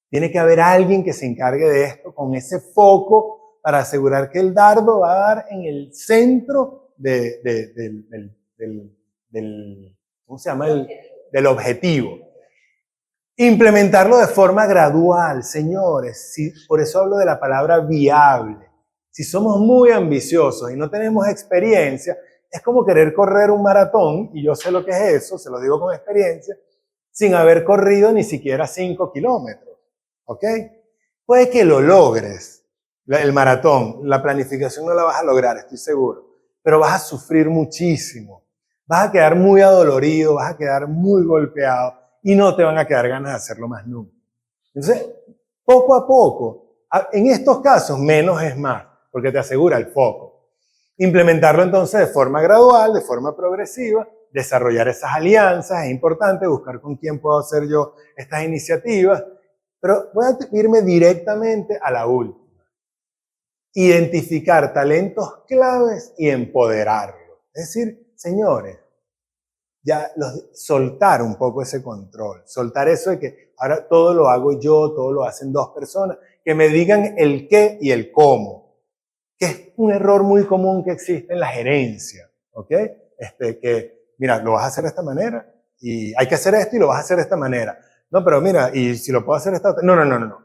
Tiene que haber alguien que se encargue de esto con ese foco para asegurar que el dardo va a dar en el centro ¿cómo se llama? Del objetivo. Implementarlo de forma gradual, señores. Por eso hablo de la palabra viable. Si somos muy ambiciosos y no tenemos experiencia, es como querer correr un maratón, y yo sé lo que es eso, se lo digo con experiencia, sin haber corrido ni siquiera 5 kilómetros. ¿Ok? Puede que lo logres, el maratón, la planificación no la vas a lograr, estoy seguro, pero vas a sufrir muchísimo. Vas a quedar muy adolorido, vas a quedar muy golpeado y no te van a quedar ganas de hacerlo más nunca. Entonces, poco a poco, en estos casos, menos es más, porque te asegura el foco. Implementarlo entonces de forma gradual, de forma progresiva, desarrollar esas alianzas, es importante buscar con quién puedo hacer yo estas iniciativas, pero voy a irme directamente a la última. Identificar talentos claves y empoderarlos. Es decir, señores, ya soltar un poco ese control, soltar eso de que ahora todo lo hago yo, todo lo hacen 2 personas, que me digan el qué y el cómo, que es un error muy común que existe en la gerencia, ¿ok? Que, mira, lo vas a hacer de esta manera y hay que hacer esto y lo vas a hacer de esta manera. No, pero mira, y si lo puedo hacer de esta otra. No,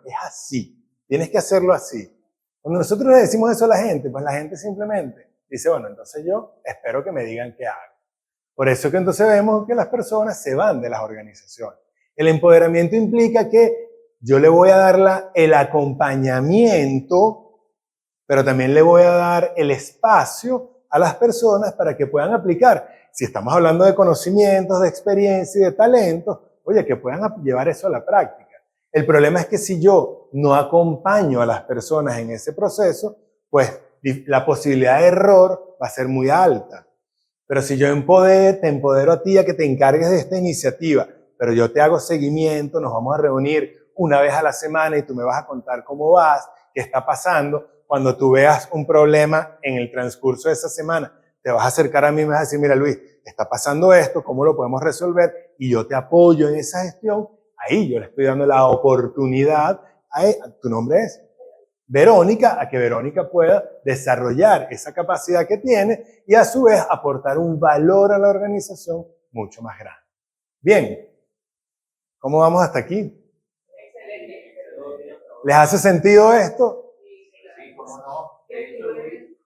es así, tienes que hacerlo así. Cuando nosotros le decimos eso a la gente, pues la gente simplemente dice, bueno, entonces yo espero que me digan qué hago. Por eso que entonces vemos que las personas se van de las organizaciones. El empoderamiento implica que yo le voy a dar el acompañamiento, pero también le voy a dar el espacio a las personas para que puedan aplicar. Si estamos hablando de conocimientos, de experiencia y de talentos, oye, que puedan llevar eso a la práctica. El problema es que si yo no acompaño a las personas en ese proceso, pues la posibilidad de error va a ser muy alta. Pero si yo te empodero a ti a que te encargues de esta iniciativa, pero yo te hago seguimiento, nos vamos a reunir una vez a la semana y tú me vas a contar cómo vas, qué está pasando. Cuando tú veas un problema en el transcurso de esa semana, te vas a acercar a mí y me vas a decir, mira Luis, está pasando esto, ¿cómo lo podemos resolver? Y yo te apoyo en esa gestión. Ahí yo le estoy dando la oportunidad tu nombre es Verónica, a que Verónica pueda desarrollar esa capacidad que tiene y a su vez aportar un valor a la organización mucho más grande. Bien, ¿cómo vamos hasta aquí? ¿Les hace sentido esto? Sí, cómo no. De hecho, Luis,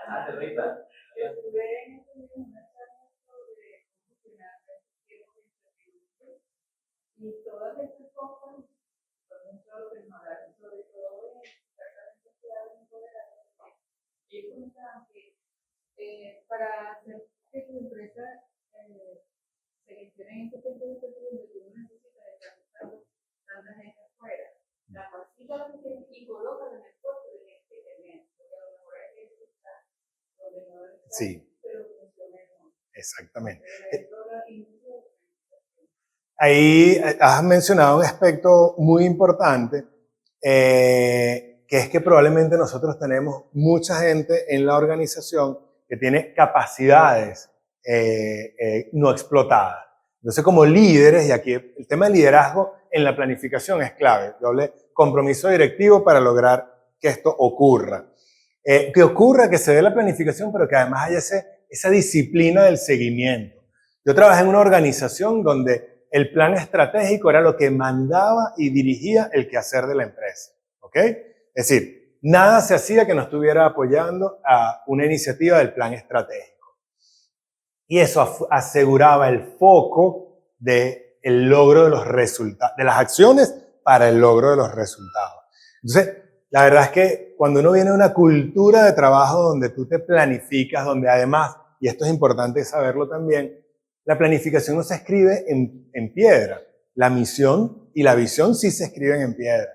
adelante, Rita. yo comentaba que para hacer que tu empresa se gestione en este tipo de sector donde tú no necesitas estar buscando tanta gente afuera, capacita a los que tienes y colócala en el puesto de gente que tiene, porque a lo mejor hay gente que está donde no debe estar, Sí, pero funciona mejor. exactamente. Pero hay toda industria. Ahí has mencionado un aspecto muy importante, que es que probablemente nosotros tenemos mucha gente en la organización que tiene capacidades no explotadas. Entonces, como líderes, y aquí el tema de liderazgo en la planificación es clave, doble compromiso directivo para lograr que esto ocurra. Que ocurra, que se dé la planificación, pero que además haya esa disciplina del seguimiento. Yo trabajé en una organización donde el plan estratégico era lo que mandaba y dirigía el quehacer de la empresa. ¿Ok? Es decir, nada se hacía que no estuviera apoyando a una iniciativa del plan estratégico. Y eso aseguraba el foco del logro de los resultados, de las acciones para el logro de los resultados. Entonces, la verdad es que cuando uno viene de una cultura de trabajo donde tú te planificas, donde además, y esto es importante saberlo también, la planificación no se escribe en piedra. La misión y la visión sí se escriben en piedra.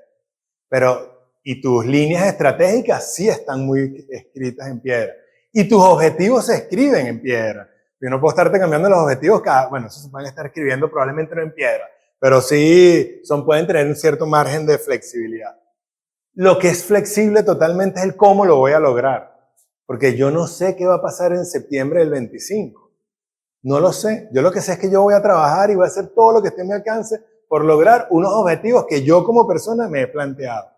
Y tus líneas estratégicas sí están muy escritas en piedra. Y tus objetivos se escriben en piedra. Yo no puedo estarte cambiando los objetivos bueno, eso se pueden estar escribiendo probablemente no en piedra, pero sí pueden tener un cierto margen de flexibilidad. Lo que es flexible totalmente es el cómo lo voy a lograr. Porque yo no sé qué va a pasar en septiembre del 25. No lo sé. Yo lo que sé es que yo voy a trabajar y voy a hacer todo lo que esté en mi alcance por lograr unos objetivos que yo como persona me he planteado.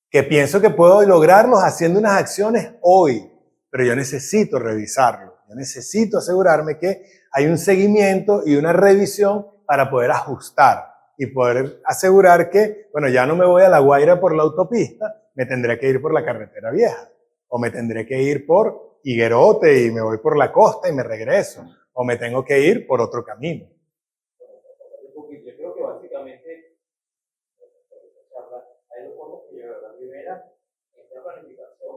Que pienso que puedo lograrlos haciendo unas acciones hoy, pero yo necesito revisarlo. Yo necesito asegurarme que hay un seguimiento y una revisión para poder ajustar y poder asegurar que, bueno, ya no me voy a La Guaira por la autopista, me tendré que ir por la carretera vieja, o me tendré que ir por Higuerote y me voy por la costa y me regreso, o me tengo que ir por otro camino. Yo creo que básicamente hay dos cosas que yo, la primera es la planificación.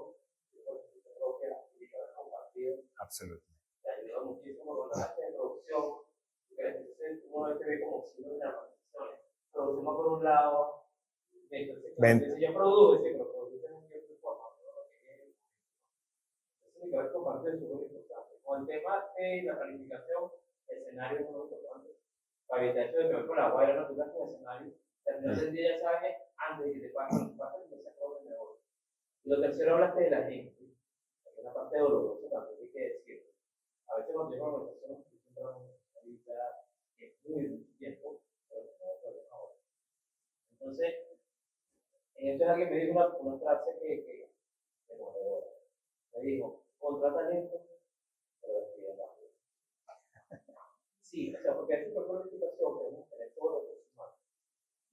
Yo creo que la planificación compartida Absolutamente. te ayuda muchísimo con la de producción. Entonces uno se ve como si no hubiera organizaciones. Producimos por un lado, entonces yo produjo, pero produce en cierta forma. Entonces, mi cabeza compartir es súper importante. Con el tema de la planificación, el escenario es muy importante. Para evitar eso de que por la guaira no tengas un escenario, al final del día ya sabes, antes de que te pasen, entonces se acaba el negocio. Y lo tercero, hablaste de la gente. Es una parte dolorosa también hay que decir. A veces cuando llego a la organización, es muy tiempo, pero no hay problema ahora. Entonces, en esto es alguien me dijo una frase que me dijo, contrata talento, pero despide rápido. Sí, o sea, porque hay una planificación que hemos tenido todos los humanos.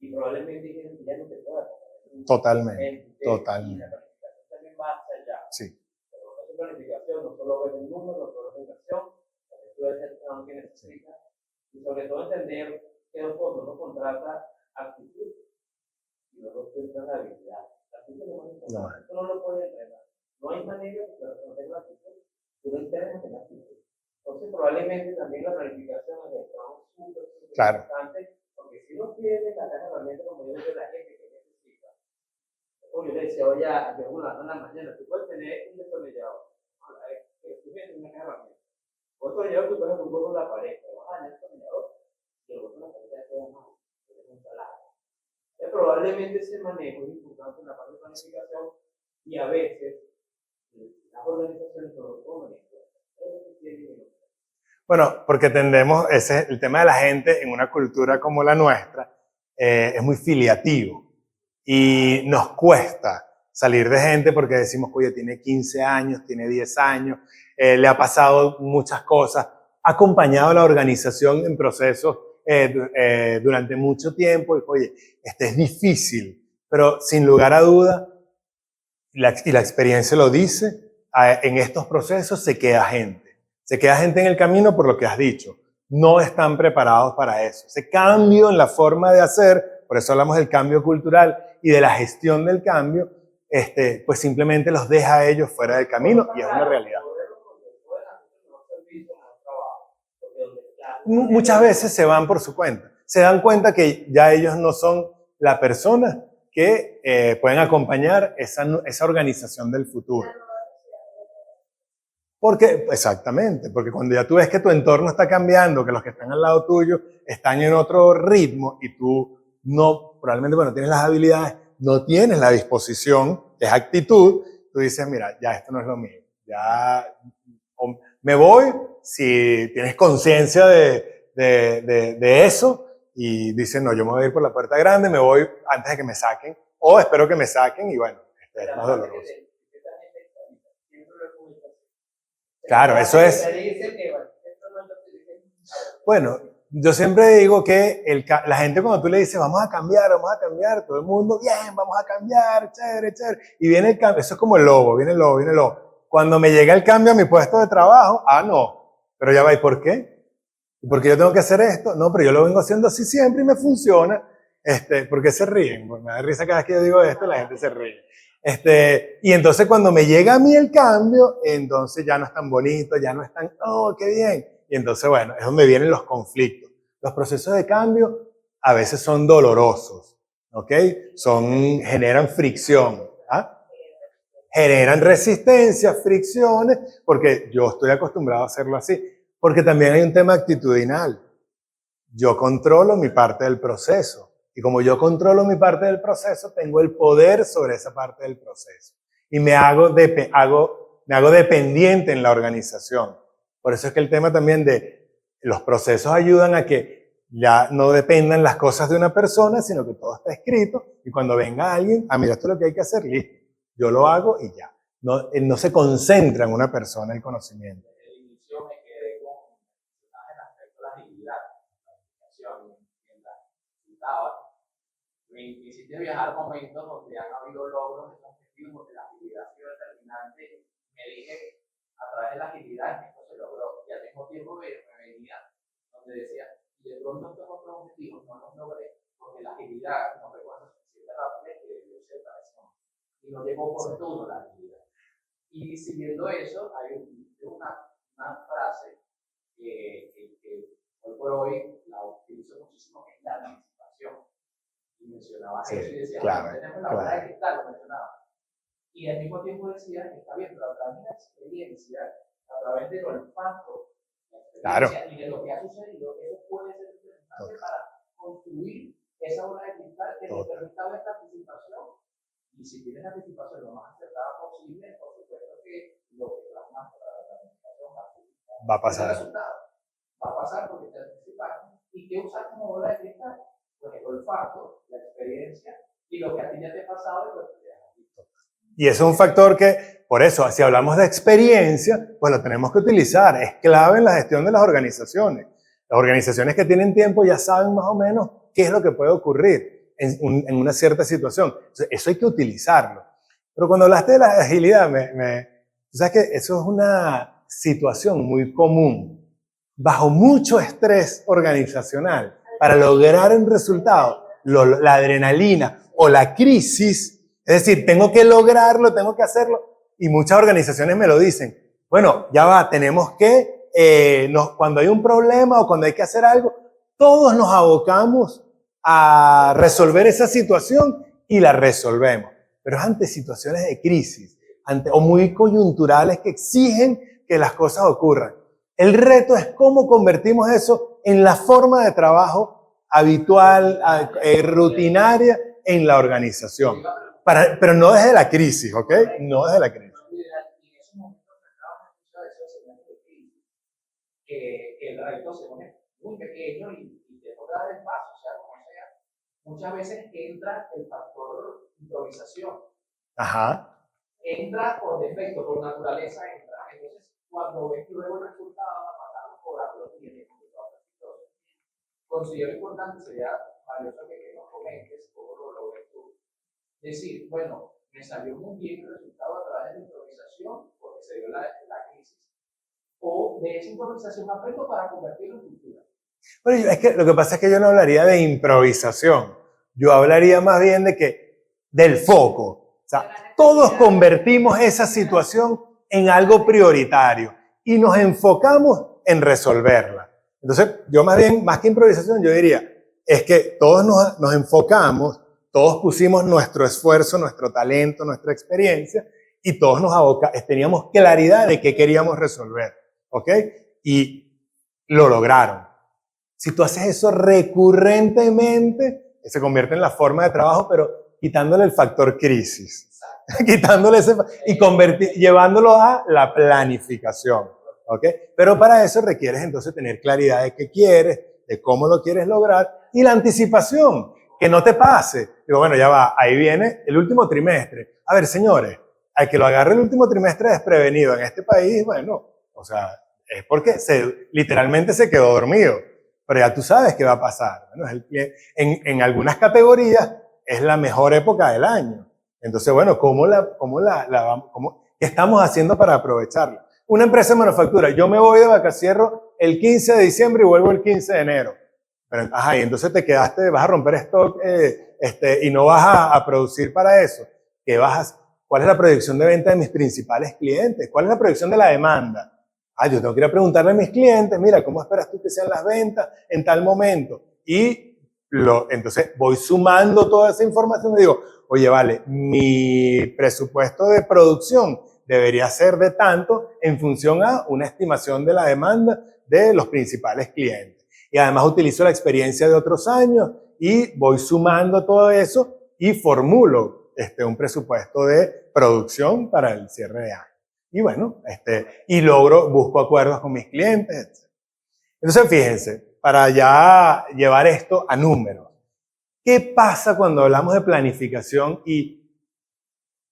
Y probablemente dijeron que ya no te pueda poner. Totalmente. Y la planificación también va hacia allá. Sí. Pero esa planificación no solo ver el número, no solo la inversión, también tú ves el plan que necesitas. Y sobre todo entender que los fondos no contrata actitud y luego tú entras la habilidad. La actitud no es importante. Tú no lo puedes entrenar. No hay manera de que no tenga actitud. Tú no entrenas en actitud. Entonces, probablemente también la planificación es de trabajo súper importante, porque si no tienes las herramientas, como yo digo, la gente que necesita. Como yo le decía, oye, yo en la mañana, tú puedes tener un destornillador, tú tienes una herramienta. Otro destornillador, tú puedes un huevo en la pared, pero vas a dañar el destornillador, y el huevo en la pared ya queda mal, es un salario. Probablemente ese manejo es importante en la parte de planificación, y a veces las organizaciones no lo toman en cuenta. Bueno, porque tendemos, el tema de la gente en una cultura como la nuestra, es muy filiativo y nos cuesta salir de gente porque decimos, oye, tiene 15 años, tiene 10 años, le ha pasado muchas cosas, ha acompañado a la organización en procesos durante mucho tiempo y, oye, es difícil, pero sin lugar a duda, y la experiencia lo dice, en estos procesos se queda gente. Se queda gente en el camino por lo que has dicho. No están preparados para eso. Ese cambio en la forma de hacer, por eso hablamos del cambio cultural y de la gestión del cambio, pues simplemente los deja a ellos fuera del camino y es una realidad. Muchas veces se van por su cuenta. Se dan cuenta que ya ellos no son la persona que pueden acompañar esa organización del futuro. Porque, exactamente, porque cuando ya tú ves que tu entorno está cambiando, que los que están al lado tuyo están en otro ritmo y tú no, probablemente, bueno, tienes las habilidades, no tienes la disposición, es actitud, tú dices, mira, ya esto no es lo mío, ya me voy, si tienes conciencia de eso y dices, no, yo me voy a ir por la puerta grande, me voy antes de que me saquen, o espero que me saquen y bueno, es más doloroso. Claro, eso es. Bueno, yo siempre digo que la gente cuando tú le dices vamos a cambiar, todo el mundo, bien, vamos a cambiar, chévere, chévere. Y viene el cambio, eso es como el lobo, viene el lobo, viene el lobo. Cuando me llega el cambio a mi puesto de trabajo, no, pero ya va, ¿y por qué? ¿Y por qué yo tengo que hacer esto? No, pero yo lo vengo haciendo así siempre y me funciona. ¿Por qué se ríen? Porque me da risa cada vez que yo digo esto, la gente se ríe. Y entonces cuando me llega a mí el cambio, entonces ya no es tan bonito, ya no es tan, oh, qué bien. Y entonces, bueno, es donde vienen los conflictos. Los procesos de cambio a veces son dolorosos, ¿ok? Generan fricción, ¿ah? Generan resistencia, fricciones, porque yo estoy acostumbrado a hacerlo así. Porque también hay un tema actitudinal. Yo controlo mi parte del proceso. Y como yo controlo mi parte del proceso, tengo el poder sobre esa parte del proceso. Y me hago dependiente en la organización. Por eso es que el tema también de los procesos ayudan a que ya no dependan las cosas de una persona, sino que todo está escrito. Y cuando venga alguien, mira, esto es lo que hay que hacer, listo. Yo lo hago y ya. No se concentra en una persona el conocimiento. Me hiciste viajar momentos donde han habido logros en objetivos, donde la agilidad ha sido determinante. Me dije, a través de la agilidad, esto se logró. Y al mismo tiempo me venía donde decía, y de pronto estos otros objetivos no los logré, porque la agilidad no recuerdo suficiente rapidez que debió ser traición. Y no llegó oportuno la agilidad. Y siguiendo eso, hay una frase que hoy por hoy la utilizo muchísimo, que es la anticipación. Y mencionaba eso y decía, claro, tenemos la bola de cristal, lo mencionaba. Y al mismo tiempo decía, está bien, pero a través de la experiencia, a través del olfato, y de lo que ha sucedido, eso puede ser interesante para construir esa bola de cristal que te permita ver la anticipación. Y si tienes la anticipación lo más acertada posible, por supuesto que lo que plasmas para la anticipación va a pasar. Va a pasar porque te anticipaste. ¿Y qué usas como bola de cristal? Pues el olfato, la experiencia y lo que a ti ya te ha pasado y lo que te has visto. Y eso es un factor que, por eso, si hablamos de experiencia, pues lo tenemos que utilizar. Es clave en la gestión de las organizaciones. Las organizaciones que tienen tiempo ya saben más o menos qué es lo que puede ocurrir en una cierta situación. Entonces, eso hay que utilizarlo. Pero cuando hablaste de la agilidad, sabes que eso es una situación muy común. Bajo mucho estrés organizacional, para lograr un resultado, la adrenalina o la crisis, es decir, tengo que lograrlo, tengo que hacerlo, y muchas organizaciones me lo dicen, bueno, ya va, tenemos que, cuando hay un problema o cuando hay que hacer algo, todos nos abocamos a resolver esa situación y la resolvemos. Pero es ante situaciones de crisis, o muy coyunturales que exigen que las cosas ocurran. El reto es cómo convertimos eso en la forma de trabajo habitual, rutinaria en la organización. Pero no desde la crisis, ¿ok? No desde la crisis. Y en esos momentos que el reto se pone muy pequeño y te toca dar el paso, o sea, como sea. Muchas veces entra el factor improvisación. Ajá. Entra por defecto, por naturaleza entra. Entonces, cuando ves que luego el resultado va a pasar por algo que tiene considero importante, sería valioso que nos comentes cómo lo ves tú. Decir, bueno, me salió muy bien el resultado a través de la improvisación, porque se dio la crisis, o de esa improvisación aprendo para convertirlo en cultura. Bueno, es que lo que pasa es que yo no hablaría de improvisación, yo hablaría más bien del foco. sea, todos convertimos esa situación en algo prioritario y nos enfocamos en resolverla. Entonces, yo más bien, más que improvisación, yo diría, es que todos nos enfocamos, todos pusimos nuestro esfuerzo, nuestro talento, nuestra experiencia y todos teníamos claridad de qué queríamos resolver, ¿ok? Y lo lograron. Si tú haces eso recurrentemente, se convierte en la forma de trabajo, pero quitándole el factor crisis. Quitándole ese y llevándolo a la planificación, ¿ok? Pero para eso requieres entonces tener claridad de qué quieres, de cómo lo quieres lograr y la anticipación, que no te pase. Digo, bueno, ya va, ahí viene el último trimestre. A ver, señores, al que lo agarre el último trimestre desprevenido en este país, bueno, o sea, es porque literalmente se quedó dormido. Pero ya tú sabes qué va a pasar. Bueno, en algunas categorías es la mejor época del año. Entonces, bueno, ¿qué estamos haciendo para aprovecharla? Una empresa de manufactura, yo me voy de vacaciones, cierro el 15 de diciembre y vuelvo el 15 de enero. Pero, ajá, y entonces te quedaste, vas a romper stock y no vas a producir para eso. ¿Cuál es la proyección de venta de mis principales clientes? ¿Cuál es la proyección de la demanda? Yo tengo que ir a preguntarle a mis clientes, mira, ¿cómo esperas tú que sean las ventas en tal momento? Entonces voy sumando toda esa información y digo, oye, vale, mi presupuesto de producción debería ser de tanto en función a una estimación de la demanda de los principales clientes. Y además utilizo la experiencia de otros años y voy sumando todo eso y formulo un presupuesto de producción para el cierre de año. Y bueno, busco acuerdos con mis clientes, etc. Entonces, fíjense, para ya llevar esto a números, ¿qué pasa cuando hablamos de planificación y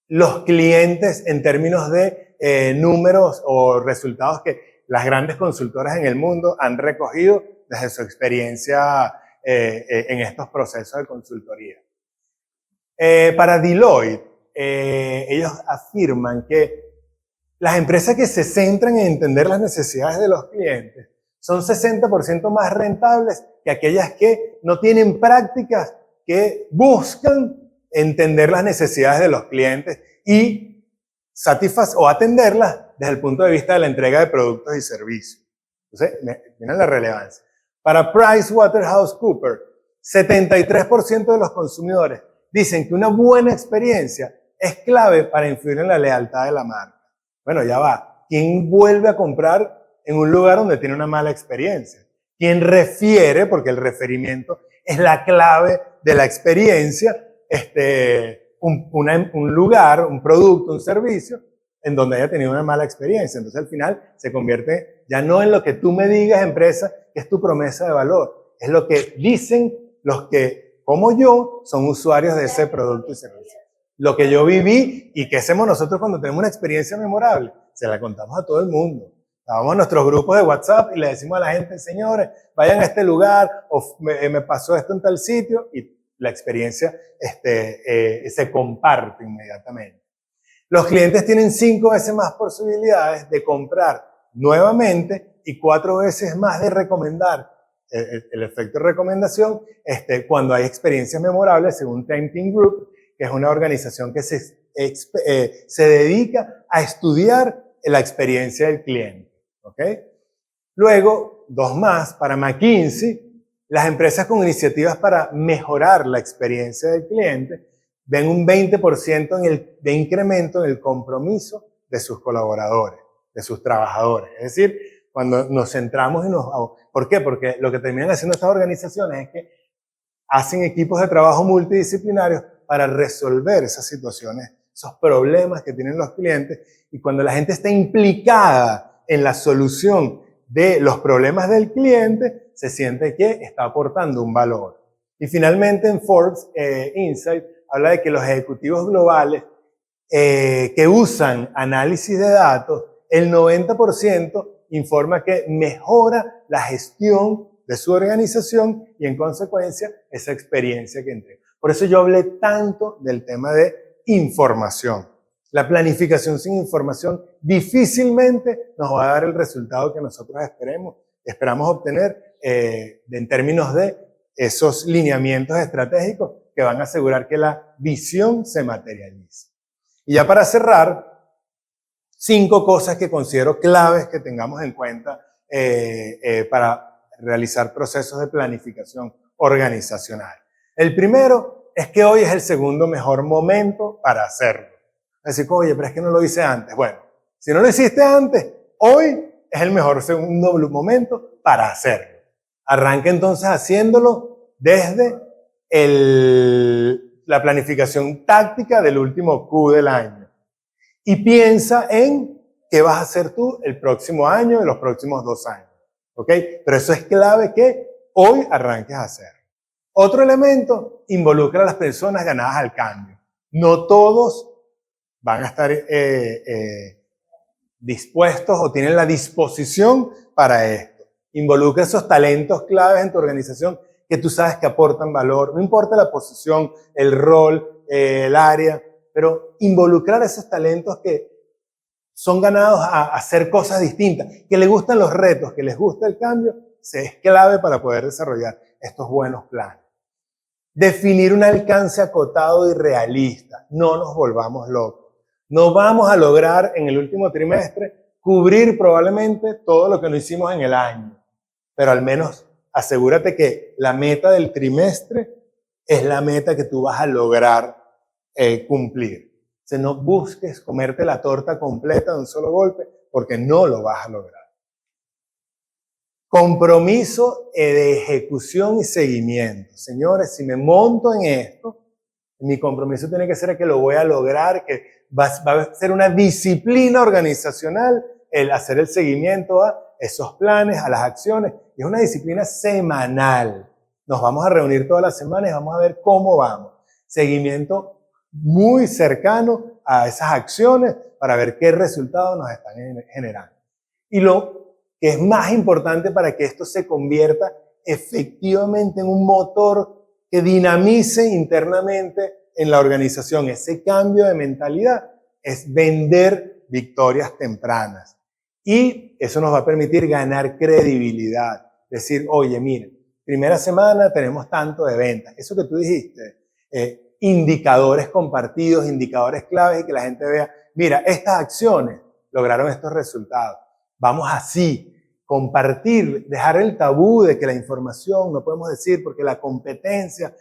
los clientes en términos de números o resultados que las grandes consultoras en el mundo han recogido desde su experiencia en estos procesos de consultoría? Para Deloitte, ellos afirman que las empresas que se centran en entender las necesidades de los clientes son 60% más rentables que aquellas que no tienen prácticas que buscan entender las necesidades de los clientes y atenderlas desde el punto de vista de la entrega de productos y servicios. Entonces, miren la relevancia. Para PricewaterhouseCoopers, 73% de los consumidores dicen que una buena experiencia es clave para influir en la lealtad de la marca. Bueno, ya va. ¿Quién vuelve a comprar en un lugar donde tiene una mala experiencia? ¿Quién refiere? Porque el referimiento es la clave de la experiencia. Un lugar, un producto, un servicio en donde haya tenido una mala experiencia. Entonces, al final, se convierte ya no en lo que tú me digas, empresa, que es tu promesa de valor. Es lo que dicen los que, como yo, son usuarios de ese producto y servicio. Lo que yo viví y que hacemos nosotros cuando tenemos una experiencia memorable, se la contamos a todo el mundo. Vamos a nuestros grupos de WhatsApp y le decimos a la gente, señores, vayan a este lugar, o me pasó esto en tal sitio, y la experiencia se comparte inmediatamente. Los clientes tienen 5 veces más posibilidades de comprar nuevamente y 4 veces más de recomendar. El efecto de recomendación cuando hay experiencias memorables, según Tempting Group, que es una organización que se dedica a estudiar la experiencia del cliente. ¿Okay? Luego, 2 más, para McKinsey, las empresas con iniciativas para mejorar la experiencia del cliente ven un 20% de incremento en el compromiso de sus colaboradores, de sus trabajadores. Es decir, cuando nos centramos y ¿por qué? Porque lo que terminan haciendo estas organizaciones es que hacen equipos de trabajo multidisciplinarios para resolver esas situaciones, esos problemas que tienen los clientes. Y cuando la gente está implicada en la solución de los problemas del cliente, se siente que está aportando un valor. Y finalmente en Forbes Insight habla de que los ejecutivos globales que usan análisis de datos, el 90% informa que mejora la gestión de su organización y en consecuencia esa experiencia que entrega. Por eso yo hablé tanto del tema de información. La planificación sin información difícilmente nos va a dar el resultado que nosotros esperamos obtener en términos de esos lineamientos estratégicos que van a asegurar que la visión se materialice. Y ya para cerrar, 5 cosas que considero claves que tengamos en cuenta para realizar procesos de planificación organizacional. El primero es que hoy es el segundo mejor momento para hacerlo. Así que, oye, pero es que no lo hice antes. Bueno, si no lo hiciste antes, hoy es el mejor segundo momento para hacerlo. Arranca entonces haciéndolo desde la planificación táctica del último Q del año. Y piensa en qué vas a hacer tú el próximo año y los próximos 2 años. ¿Ok? Pero eso es clave que hoy arranques a hacer. Otro elemento, involucra a las personas ganadas al cambio. No todos van a estar dispuestos o tienen la disposición para esto. Involucra esos talentos claves en tu organización que tú sabes que aportan valor. No importa la posición, el rol, el área, pero involucrar esos talentos que son ganados a hacer cosas distintas, que les gustan los retos, que les gusta el cambio, es clave para poder desarrollar estos buenos planes. Definir un alcance acotado y realista. No nos volvamos locos. No vamos a lograr en el último trimestre cubrir probablemente todo lo que no hicimos en el año, pero al menos asegúrate que la meta del trimestre es la meta que tú vas a lograr cumplir. O sea, no busques comerte la torta completa de un solo golpe porque no lo vas a lograr. Compromiso de ejecución y seguimiento. Señores, si me monto en esto, mi compromiso tiene que ser que lo voy a lograr, que va a ser una disciplina organizacional el hacer el seguimiento a esos planes, a las acciones. Y es una disciplina semanal. Nos vamos a reunir todas las semanas y vamos a ver cómo vamos. Seguimiento muy cercano a esas acciones para ver qué resultados nos están generando. Y lo que es más importante para que esto se convierta efectivamente en un motor que dinamice internamente en la organización. Ese cambio de mentalidad es vender victorias tempranas. Y eso nos va a permitir ganar credibilidad. Decir, oye, miren, primera semana tenemos tanto de ventas. Eso que tú dijiste, indicadores compartidos, indicadores claves y que la gente vea, mira, estas acciones lograron estos resultados. Vamos así, compartir, dejar el tabú de que la información no podemos decir porque la competencia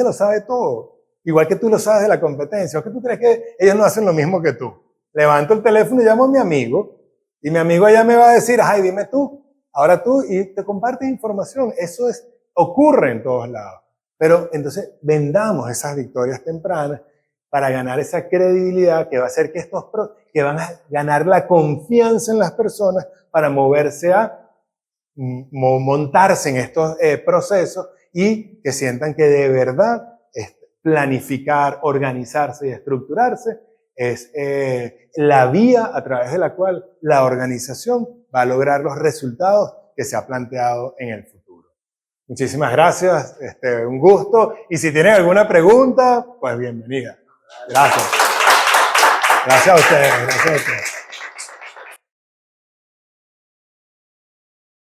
lo sabe todo. Igual que tú lo sabes de la competencia. ¿O que tú crees que ellos no hacen lo mismo que tú? Levanto el teléfono y llamo a mi amigo y mi amigo allá me va a decir, ay, dime tú, ahora tú, y te compartes información. Eso ocurre en todos lados. Pero entonces vendamos esas victorias tempranas para ganar esa credibilidad que va a hacer que van a ganar la confianza en las personas para moverse montarse en estos procesos y que sientan que de verdad planificar, organizarse y estructurarse es la vía a través de la cual la organización va a lograr los resultados que se ha planteado en el futuro. Muchísimas gracias, un gusto. Y si tienen alguna pregunta, pues bienvenida. Gracias. Gracias a ustedes. Gracias a ustedes.